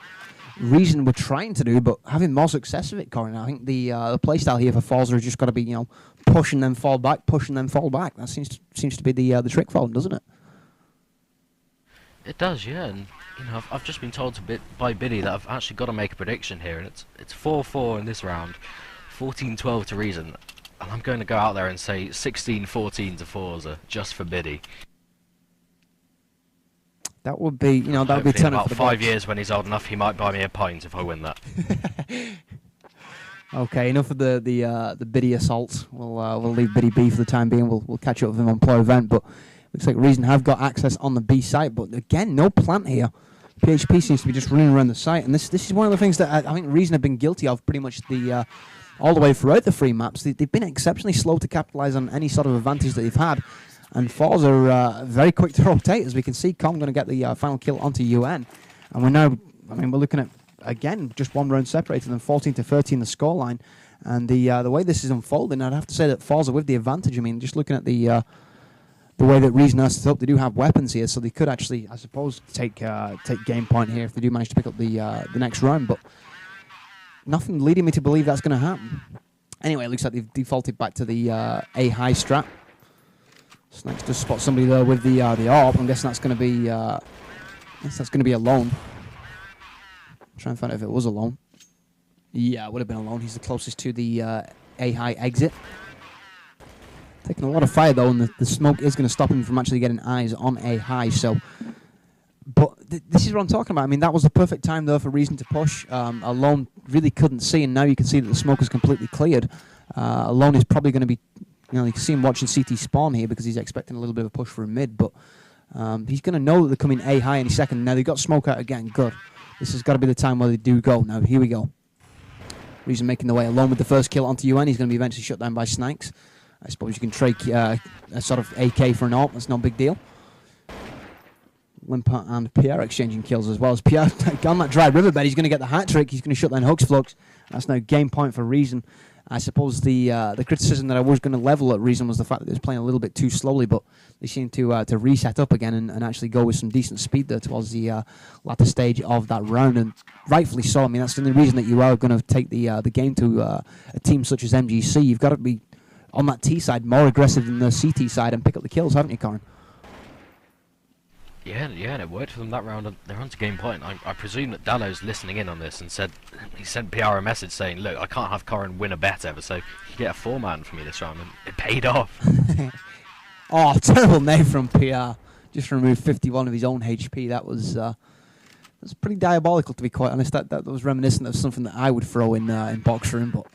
Reason we're trying to do, but having more success with it, Corin. I think the playstyle here for forZe has just got to be, pushing them fall back, pushing them fall back. That seems to be the trick for them, doesn't it? It does, yeah. And I've just been told by Biddy that I've actually got to make a prediction here, and it's 4-4 in this round, 14-12 to Reason, and I'm going to go out there and say 16-14 to forZe just for Biddy. That would be, that would be 10 about 5 years when he's old enough, he might buy me a pint if I win that. Okay, enough of the Biddy assault. We'll leave Biddy B for the time being. We'll catch up with him on Pro Event, but looks like Reason have got access on the B site, but again, no plant here. PHP seems to be just running around the site, and this is one of the things that I think Reason have been guilty of pretty much all the way throughout the 3 maps. They've been exceptionally slow to capitalise on any sort of advantage that they've had. And forZe are very quick to rotate, as we can see. Com going to get the final kill onto UN. And we're now, we're looking at, again, just 1 round separated them, 14-13 the scoreline. And the way this is unfolding, I'd have to say that forZe with the advantage. Just looking at the way that Reason has set up, they do have weapons here, so they could actually, I suppose, take game point here if they do manage to pick up the next round. But nothing leading me to believe that's going to happen. Anyway, it looks like they've defaulted back to the A high strat. Snipes just spot somebody there with the AWP. I'm guessing that's going to be alone. Try and find out if it was alone. Yeah, it would have been alone. He's the closest to the A high exit. Taking a lot of fire though, and the smoke is going to stop him from actually getting eyes on A high. So, but this is what I'm talking about. That was the perfect time though for Reason to push. Alone really couldn't see, and now you can see that the smoke is completely cleared. Alone is probably going to be. You can see him watching CT spawn here because he's expecting a little bit of a push for a mid, but he's going to know that they're coming A high any second. Now they've got smoke out again. Good. This has got to be the time where they do go. Now, here we go. Reason making the way alone with the first kill onto UN. He's going to be eventually shut down by Snipes. I suppose you can trade a sort of AK for an AWP. That's no big deal. Limper and Pierre exchanging kills as well. As Pierre on that dry riverbed, he's going to get the hat trick. He's going to shut down HugsFlux. That's now game point for Reason. I suppose the criticism that I was going to level at Reason was the fact that it was playing a little bit too slowly, but they seem to reset up again and actually go with some decent speed there towards the latter stage of that round, and rightfully so. I mean, that's the only reason that you are going to take the game to a team such as MGC. You've got to be on that T side more aggressive than the CT side and pick up the kills, haven't you, Corin? Yeah, and it worked for them that round. And they're on to game point. I presume that Dallo's listening in on this and he sent PR a message saying, "Look, I can't have Corin win a bet ever, so you get a 4-man for me this round," and it paid off. Oh, terrible name from PR. Just removed 51 of his own HP. That was pretty diabolical, to be quite honest. That was reminiscent of something that I would throw in box room, but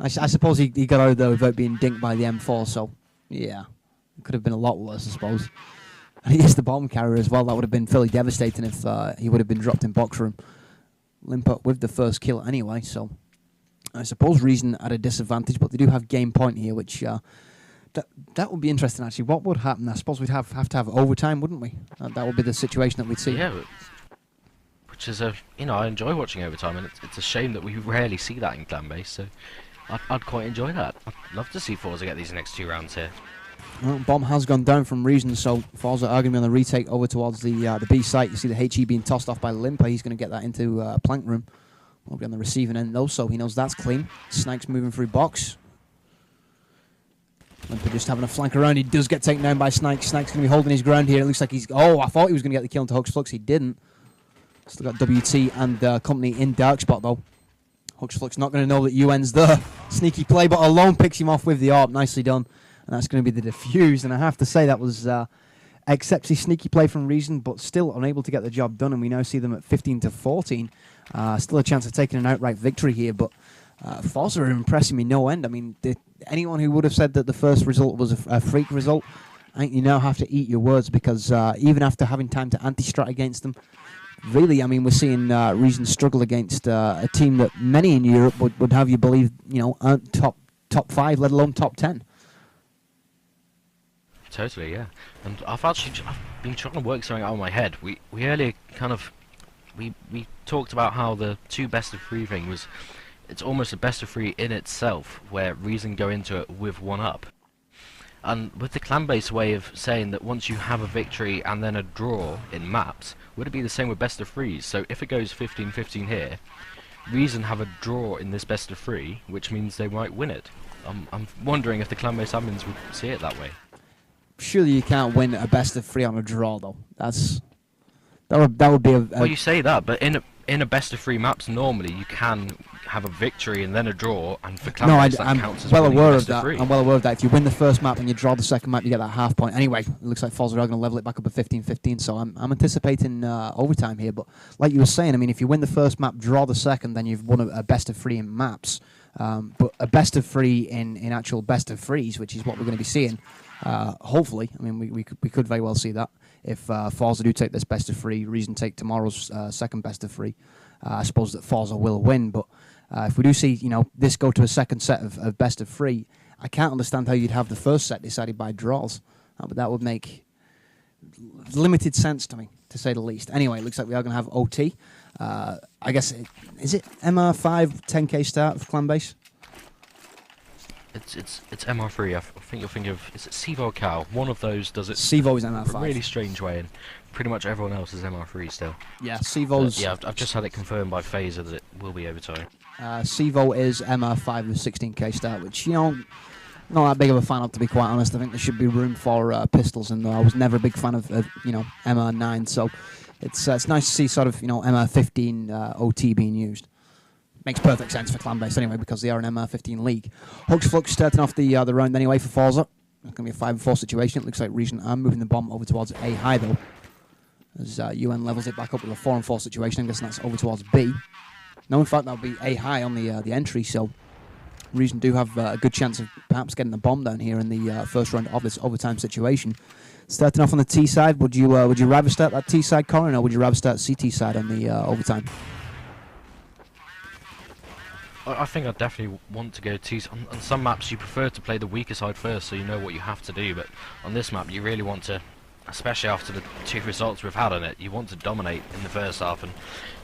I suppose he got out of there without being dinked by the M4. So yeah, it could have been a lot worse, I suppose. And he is the bomb carrier as well. That would have been fairly devastating if he would have been dropped in box room. Limper with the first kill anyway, so I suppose Reason at a disadvantage, but they do have game point here, which that would be interesting actually. What would happen? I suppose we'd have to have overtime, wouldn't we? That would be the situation that we'd see. Yeah, which is I enjoy watching overtime, and it's a shame that we rarely see that in ClanBase. So I'd quite enjoy that. I'd love to see forZe get these next 2 rounds here. Well, bomb has gone down from Reason, so forZe are going to be on the retake over towards the B site. You see the HE being tossed off by Limper. He's going to get that into plank room. We'll be on the receiving end though, so he knows that's clean. Snake's moving through box. Limper just having a flank around. He does get taken down by Snake. Snake's going to be holding his ground here. It looks like he's... Oh, I thought he was going to get the kill into hoxflux. He didn't. Still got WT and company in dark spot though. hoxflux not going to know that UN's there. Sneaky play, but alone picks him off with the AWP. Nicely done. And that's going to be the defuse, and I have to say that was exceptionally sneaky play from Reason, but still unable to get the job done, and we now see them at 15-14. Still a chance of taking an outright victory here, but forZe are impressing me no end. I mean, anyone who would have said that the first result was a freak result, I think you now have to eat your words, because even after having time to anti-strat against them, really, I mean, we're seeing Reason struggle against a team that many in Europe would have you believe, aren't top 5, let alone top 10. Totally, yeah. And I've been trying to work something out of my head. We earlier we talked about how the 2 best-of-3 thing was, it's almost a best-of-3 in itself, where Reason go into it with 1 up. And with the ClanBase way of saying that once you have a victory and then a draw in maps, would it be the same with best-of-3s? So if it goes 15-15 here, Reason have a draw in this best-of-3, which means they might win it. I'm wondering if the ClanBase admins would see it that way. Surely you can't win a best-of-3 on a draw, though. That would be a... Well, you say that, but in a best-of-3 maps, normally you can have a victory and then a draw, and for ClanBase that counts as well winning aware a of that. best-of-3. I'm well aware of that. If you win the first map and you draw the second map, you get that half point. Anyway, it looks like forZe are going to level it back up at 15-15, so I'm anticipating overtime here. But like you were saying, I mean, if you win the first map, draw the second, then you've won a best-of-3 in maps. But a best-of-3 in actual best-of-3s, which is what we're going to be seeing. Hopefully, I mean, we could very well see that if forZe do take this best-of-3, Reason take tomorrow's second best-of-3. I suppose that forZe will win, but if we do see, this go to a second set of best-of-3, I can't understand how you'd have the first set decided by draws. But that would make limited sense to me, to say the least. Anyway, it looks like we are going to have OT. I guess, is it MR5 10k start for ClanBase? It's MR3. I think you'll think of, is it Sevo Cow? One of those does it. Sevo is MR5. A really strange way, and pretty much everyone else is MR3 still. Yeah, Sevo's... yeah, I've just had it confirmed by forZe that it will be overtime. Sevo is MR5 with 16k start, which, not that big of a fan of, to be quite honest. I think there should be room for pistols, and I was never a big fan of MR9, so it's nice to see sort of, MR15 OT being used. Makes perfect sense for ClanBase anyway, because they are an MR15 league. hoxflux starting off the round anyway for forZe. It's going to be a 5-4 situation. It looks like Reason are moving the bomb over towards A high though, as UN levels it back up with a 4-4 situation. I'm guessing that's over towards B. No, in fact, that'll be A high on the entry, so Reason do have a good chance of perhaps getting the bomb down here in the first round of this overtime situation. Starting off on the T side, would you rather start that T side, Corin, or would you rather start CT side on the overtime? I think I'd definitely want to go T. On some maps you prefer to play the weaker side first, so you know what you have to do, but on this map you really want to, especially after the 2 results we've had on it, you want to dominate in the first half and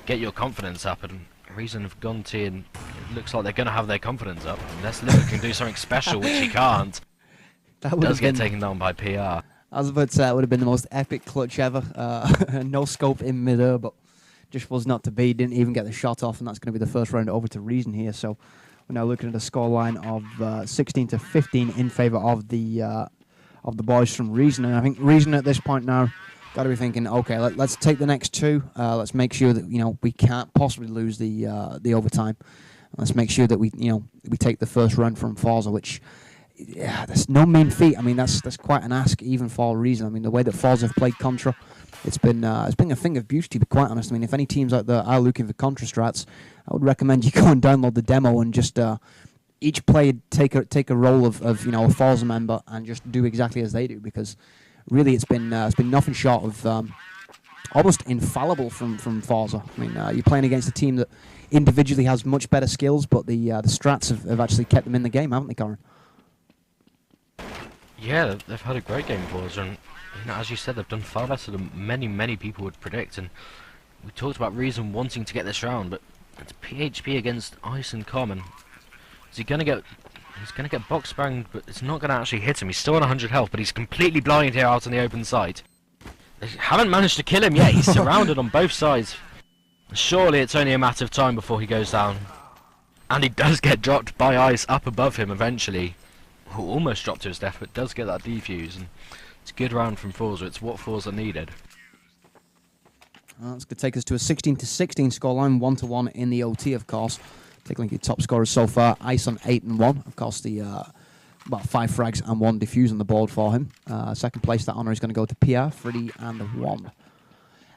get your confidence up and Reason have gone to, and it looks like they're going to have their confidence up. Unless Limper can do something special, which he can't. That Does get taken down by PR. I was about to say it would have been the most epic clutch ever. No scope in mid-air, but just was not to be. Didn't even get the shot off, and that's going to be the first round over to Reason here. So we're now looking at a scoreline of 16-15 in favour of the boys from Reason. And I think Reason at this point now got to be thinking, okay, let's take the next two. Let's make sure that we can't possibly lose the overtime. Let's make sure that we take the first round from forZe, which. Yeah, that's no mean feat. I mean, that's quite an ask even for Reason. I mean, the way that forZe have played Contra, it's been a thing of beauty, to be quite honest. I mean, if any teams out there are looking for Contra strats, I would recommend you go and download the demo and just each player take a role of a forZe member and just do exactly as they do, because really it's been nothing short of almost infallible from forZe. I mean, you're playing against a team that individually has much better skills, but the strats have actually kept them in the game, haven't they, Corin? Yeah, they've had a great game for us, and as you said, they've done far better than many people would predict. And we talked about Reason wanting to get this round, but it's PHP against Ice and Common. Is he gonna get? He's gonna get box banged, but it's not gonna actually hit him. He's still on 100 health, but he's completely blind here out on the open side. They haven't managed to kill him yet. He's surrounded on both sides. Surely it's only a matter of time before he goes down, and he does get dropped by Ice up above him eventually. Who almost dropped to his death, but does get that defuse, and it's a good round from forZe. It's what forZe needed. That's going to take us to a 16-16 scoreline, 1-1 in the OT, of course. Take a look at your top scorers so far. Ice on 8 and 1. Of course, the 5 frags and 1 defuse on the board for him. Second place, that honour is going to go to PR, 3 and 1.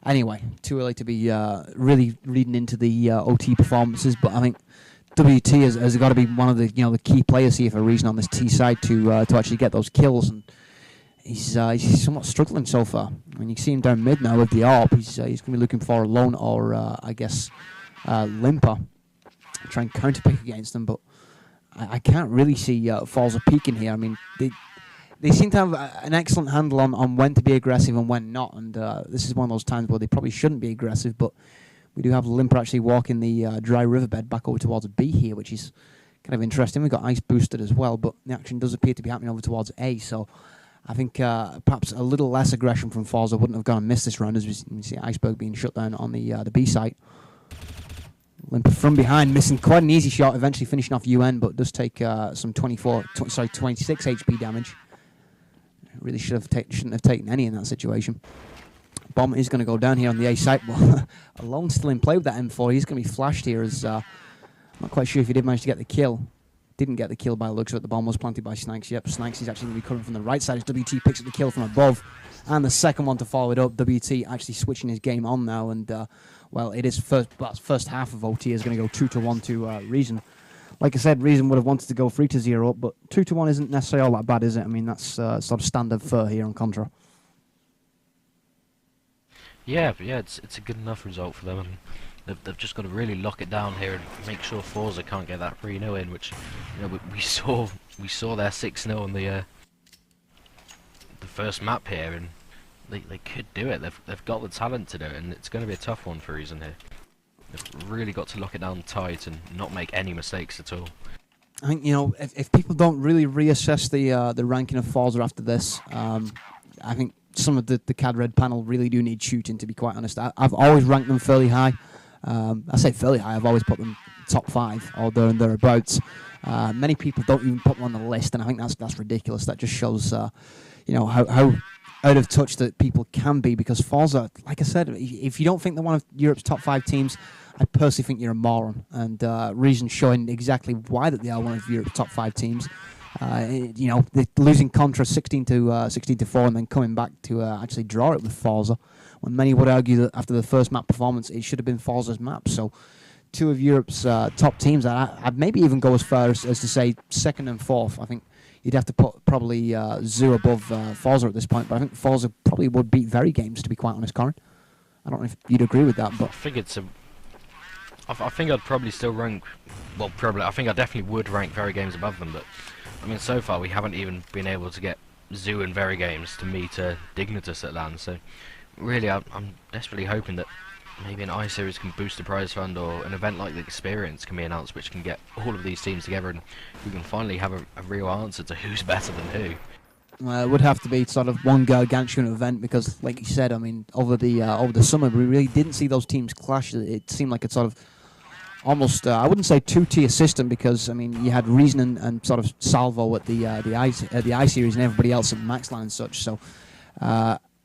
Anyway, too early to be really reading into the OT performances, but I think WT has got to be one of the the key players here for Reason on this T side to actually get those kills, and he's somewhat struggling so far. I mean, you see him down mid now with the AWP. He's going to be looking for a lone or I guess Limper, try and counterpick against them, but I can't really see forZe peaking here. I mean, they seem to have an excellent handle on when to be aggressive and when not, and this is one of those times where they probably shouldn't be aggressive, but we do have Limper actually walking the dry riverbed back over towards B here, which is kind of interesting. We've got Ice boosted as well, but the action does appear to be happening over towards A, so I think perhaps a little less aggression from forZe wouldn't have gone and missed this round, as we see Iceberg being shut down on the B site. Limper from behind, missing quite an easy shot, eventually finishing off UN, but does take some 26 HP damage. Really shouldn't have taken any in that situation. Bomb is going to go down here on the A site, but Alone still in play with that M4. He's going to be flashed here, as I'm not quite sure if he did manage to get the kill. Didn't get the kill by the looks of it. The bomb was planted by Snipes. Yep, Snipes is actually going to be coming from the right side as WT picks up the kill from above. And the second one to follow it up, WT actually switching his game on now, and well, it is first half of OT is going to go 2-1 to Reason. Like I said, Reason would have wanted to go 3-0 up, but 2-1 isn't necessarily all that bad, is it? I mean, that's sort of standard fare here on Contra. Yeah, but yeah, it's a good enough result for them, and they've just got to really lock it down here and make sure forZe can't get that 3-0 in, which we saw their 6-0 on the first map here, and they could do it. They've got the talent to do it, and it's going to be a tough one for Reason here. They've really got to lock it down tight and not make any mistakes at all. I think if people don't really reassess the ranking of forZe after this, I think some of the CAD Red panel really do need shooting, to be quite honest. I've always ranked them fairly high. I say fairly high, I've always put them top 5 or there and thereabouts. Many people don't even put them on the list, and I think that's ridiculous. That just shows how out of touch that people can be, because forZe, like I said, if you don't think they're one of Europe's top 5 teams, I personally think you're a moron, and Reason showing exactly why that they are one of Europe's top 5 teams. They're losing Contra 16-4 and then coming back to actually draw it with forZe, when many would argue that after the first map performance it should have been forZe's map. So 2 of Europe's top teams, I'd maybe even go as far as to say 2nd and 4th. I think you'd have to put probably 0 above forZe at this point, but I think forZe probably would beat Very Games, to be quite honest, Corin. I don't know if you'd agree with that, but I think I'd probably still rank, well, probably, I think I definitely would rank Very Games above them, but I mean, so far we haven't even been able to get Zoo and Very Games to meet Dignitas at LAN, so really I'm desperately hoping that maybe an I-Series can boost the prize fund, or an event like the Experience can be announced, which can get all of these teams together, and we can finally have a real answer to who's better than who. It would have to be sort of one gargantuan event because, like you said, I mean, over the summer we really didn't see those teams clash. It seemed like it's sort of almost I wouldn't say two-tier system because I mean you had Reason and sort of Salvo at the I Series and everybody else at Maxline and such. So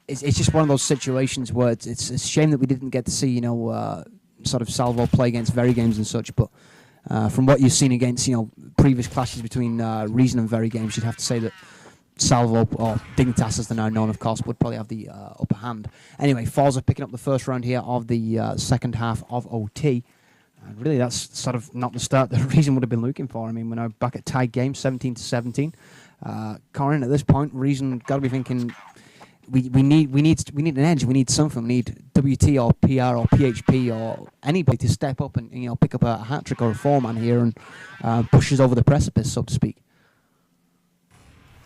it's just one of those situations where it's a shame that we didn't get to see sort of Salvo play against Very Games and such. But from what you've seen against previous clashes between Reason and Very Games, you'd have to say that Salvo, or Dignitas as they're now known, of course, would probably have the upper hand. Anyway, forZe picking up the first round here of the second half of OT. And really, that's sort of not the start that Reason would have been looking for. I mean, we're now back at tied game, 17-17. Corin, at this point, Reason got to be thinking, we need an edge. We need something. We need WT or PR or PHP or anybody to step up and pick up a hat trick or a four-man here and push us over the precipice, so to speak.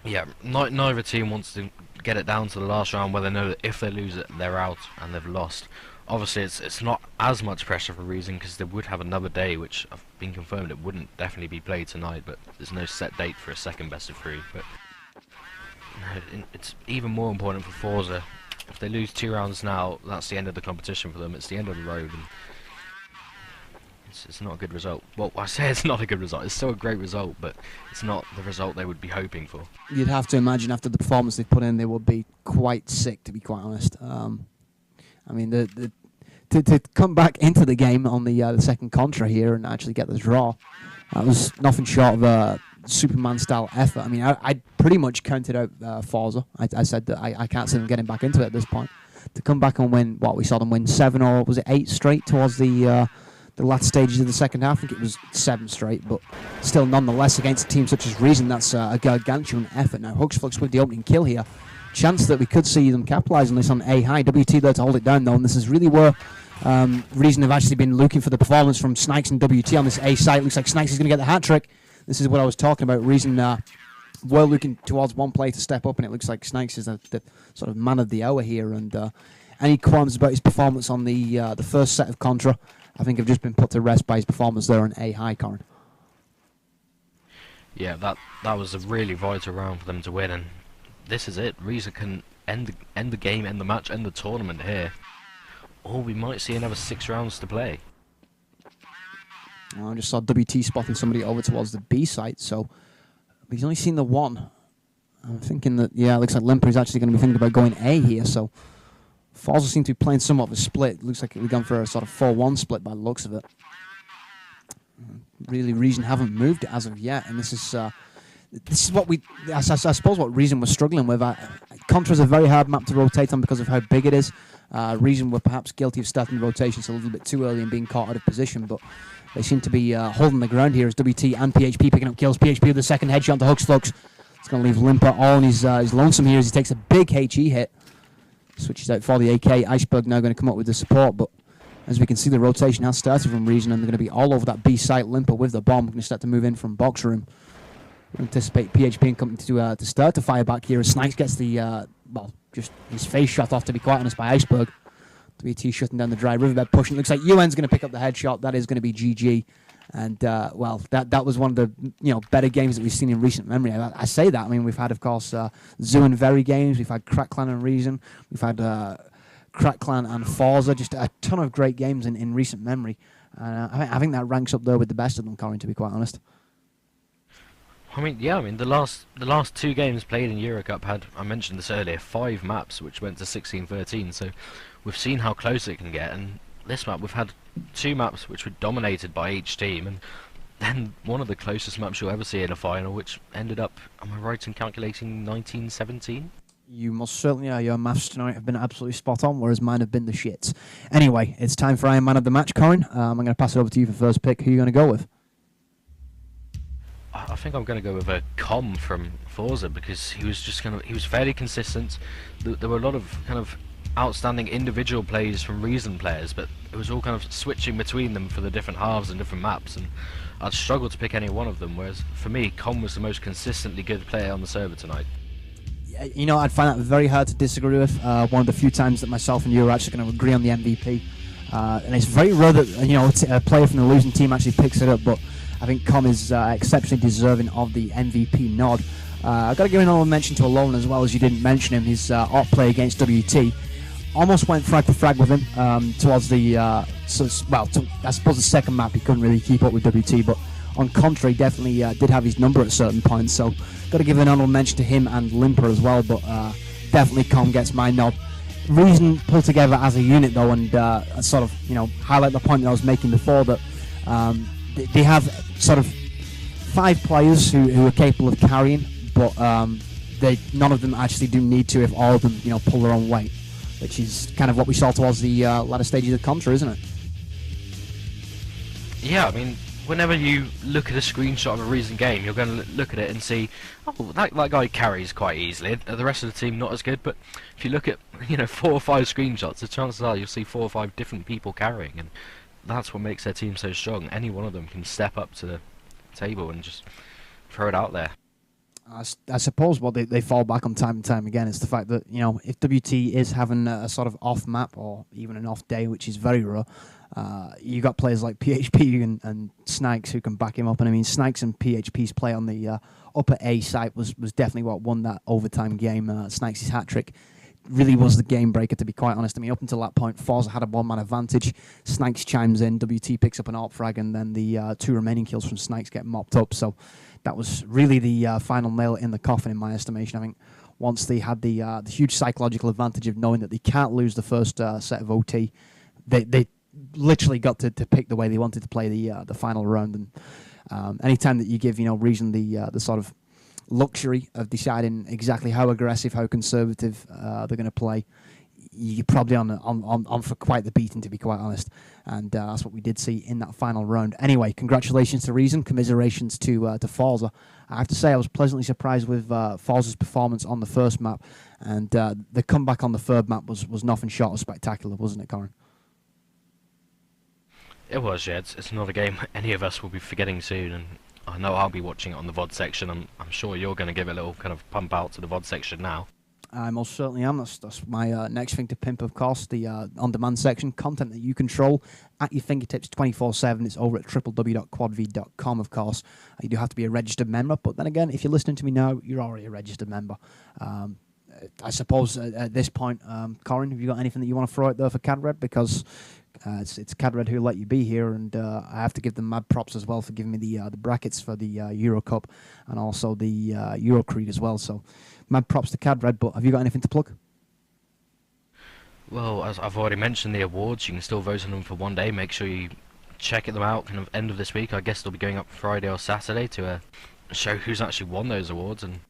Yeah, neither team wants to get it down to the last round where they know that if they lose it, they're out and they've lost. Obviously, it's not as much pressure for Reason because they would have another day, which I've been confirmed it wouldn't definitely be played tonight, but there's no set date for a second best of 3. But it's even more important for forZe. If they lose 2 rounds now, that's the end of the competition for them. It's the end of the road. And it's not a good result. Well, I say it's not a good result. It's still a great result, but it's not the result they would be hoping for. You'd have to imagine after the performance they've put in, they would be quite sick, to be quite honest. I mean, to come back into the game on the second contra here and actually get the draw, that was nothing short of a Superman-style effort. I mean, I pretty much counted out forZe. I said that I can't see them getting back into it at this point. To come back and win, we saw them win 7 or was it 8 straight towards the last stages of the second half. I think it was 7 straight, but still nonetheless against a team such as Reason, that's a gargantuan effort. Now Huxflux with the opening kill here. Chance that we could see them capitalise on this on A high. WT there to hold it down though, and this is really where Reason have actually been looking for the performance from Snipes and WT on this A site. Looks like Snipes is going to get the hat trick. This is what I was talking about. Reason were looking towards one player to step up, and it looks like Snipes is the sort of man of the hour here. And any qualms about his performance on the first set of Contra, I think have just been put to rest by his performance there on A high, Corin. Yeah, that was a really vital round for them to win, and this is it. Reason can end the game, end the match, end the tournament here, or we might see another 6 rounds to play. Well, I just saw WT spotting somebody over towards the B site, so he's only seen the one. I'm thinking that, yeah, it looks like Limper is actually going to be thinking about going A here, so forZe seem to be playing somewhat of a split. Looks like we've gone for a sort of 4-1 split by the looks of it. Really, Reason haven't moved as of yet, and this is what I suppose what Reason was struggling with. Contra's a very hard map to rotate on because of how big it is. Reason were perhaps guilty of starting the rotations a little bit too early and being caught out of position, but they seem to be holding the ground here as WT and PHP picking up kills. PHP with the second headshot to Huxflux. It's going to leave Limper all on his lonesome here as he takes a big HE hit. Switches out for the AK. Iceberg now going to come up with the support, but as we can see, the rotation has started from Reason, and they're going to be all over that B site. Limper with the bomb. Going to start to move in from box room. We anticipate PHP and company to start to fire back here as Snipes gets the, just his face shot off, to be quite honest, by Iceberg. WT shutting down the dry riverbed pushing. Looks like UN's going to pick up the headshot. That is going to be GG. And, that was one of the, better games that we've seen in recent memory. I say that. I mean, we've had, of course, Zoo and Very games. We've had Crack Clan and Reason. We've had Crack Clan and forZe. Just a ton of great games in recent memory. I think that ranks up there with the best of them, Corin, to be quite honest. I mean, yeah. I mean, the last 2 games played in Eurocup had, I mentioned this earlier, 5 maps, which went to 16-13. So we've seen how close it can get. And this map, we've had 2 maps which were dominated by each team, and then one of the closest maps you'll ever see in a final, which ended up, am I right in calculating, 19-17? You most certainly are. Your maths tonight have been absolutely spot on, whereas mine have been the shits. Anyway, it's time for Iron Man of the match, Corin. I'm going to pass it over to you for first pick. Who are you going to go with? I think I'm going to go with a Com from forZe because he was he was fairly consistent. There were a lot of kind of outstanding individual plays from Reason players, but it was all kind of switching between them for the different halves and different maps, and I'd struggle to pick any one of them, whereas for me, Com was the most consistently good player on the server tonight. I'd find that very hard to disagree with. One of the few times that myself and you are actually going to agree on the MVP. And it's very rare that a player from the losing team actually picks it up. But I think Com is exceptionally deserving of the MVP nod. I've got to give an honorable mention to Alone as well, as you didn't mention him. His op play against WT almost went frag for frag with him towards the I suppose the second map he couldn't really keep up with WT, but on contrary definitely did have his number at certain points. So got to give an honorable mention to him and Limper as well, but definitely Com gets my nod. Reason pulled together as a unit though, and sort of highlight the point that I was making before, that they have sort of 5 players who are capable of carrying, but none of them actually do need to if all of them pull their own weight, which is kind of what we saw towards the latter stages of Contra, isn't it? Yeah, I mean, whenever you look at a screenshot of a recent game, you're going to look at it and see, oh, that guy carries quite easily. The rest of the team not as good. But if you look at 4 or 5 screenshots, the chances are you'll see 4 or 5 different people carrying, and that's what makes their team so strong. Any one of them can step up to the table and just throw it out there. I suppose what they fall back on time and time again is the fact that if WT is having a sort of off map or even an off day, which is very rare, you got players like PHP and Snikes who can back him up. And I mean, Snikes and PHP's play on the upper A site was definitely what won that overtime game. Snikes' hat trick really was the game breaker, to be quite honest. I mean, up until that point, forZe had a 1-man advantage. Snikes chimes in, WT picks up an AWP frag, and then the 2 remaining kills from Snikes get mopped up. So that was really the final nail in the coffin, in my estimation. I think once they had the huge psychological advantage of knowing that they can't lose the first set of OT, they literally got to pick the way they wanted to play the final round. And anytime that you give Reason the sort of luxury of deciding exactly how aggressive, how conservative they're going to play, you're probably on for quite the beating, to be quite honest. And that's what we did see in that final round. Anyway, congratulations to Reason, commiserations to forZe. I have to say I was pleasantly surprised with forZe's performance on the first map, and the comeback on the third map was nothing short of spectacular, wasn't it, Corin? It was, yeah. It's not a game any of us will be forgetting soon, and I know I'll be watching it on the VOD section. I'm sure you're going to give it a little kind of pump out to the VOD section now. I most certainly am. That's my next thing to pimp, of course, the on-demand section, content that you control at your fingertips 24/7. It's over at www.quadv.com, of course. You do have to be a registered member, but then again, if you're listening to me now, you're already a registered member. I suppose at this point, Corin, have you got anything that you want to throw out there for CADRED? Because it's CADRED who let you be here, and I have to give them mad props as well for giving me the brackets for the Euro Cup and also the Euro Creed as well. So mad props to CADRED, but have you got anything to plug? Well, as I've already mentioned, the awards, you can still vote on them for one day. Make sure you check them out kind of end of this week. I guess they'll be going up Friday or Saturday to show who's actually won those awards, and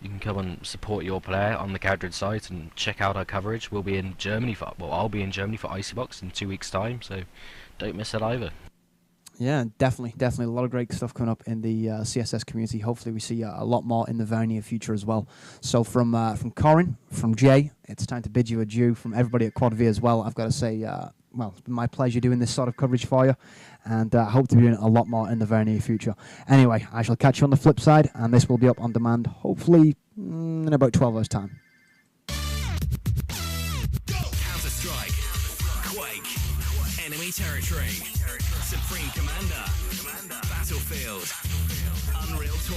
you can come and support your player on the CADRED site and check out our coverage. We'll be in Germany I'll be in Germany for Icybox in 2 weeks' time, so don't miss that either. Yeah, definitely a lot of great stuff coming up in the CSS community. Hopefully we see a lot more in the very near future as well. So from Corin, from Jay, it's time to bid you adieu. From everybody at QuadV as well, I've got to say, well, it's been my pleasure doing this sort of coverage for you, and I hope to be doing a lot more in the very near future. Anyway, I shall catch you on the flip side, and this will be up on demand, hopefully in about 12 hours' time. Counter-Strike, Quake, Enemy Territory, Supreme Commander, Battlefield, Unreal Tournament.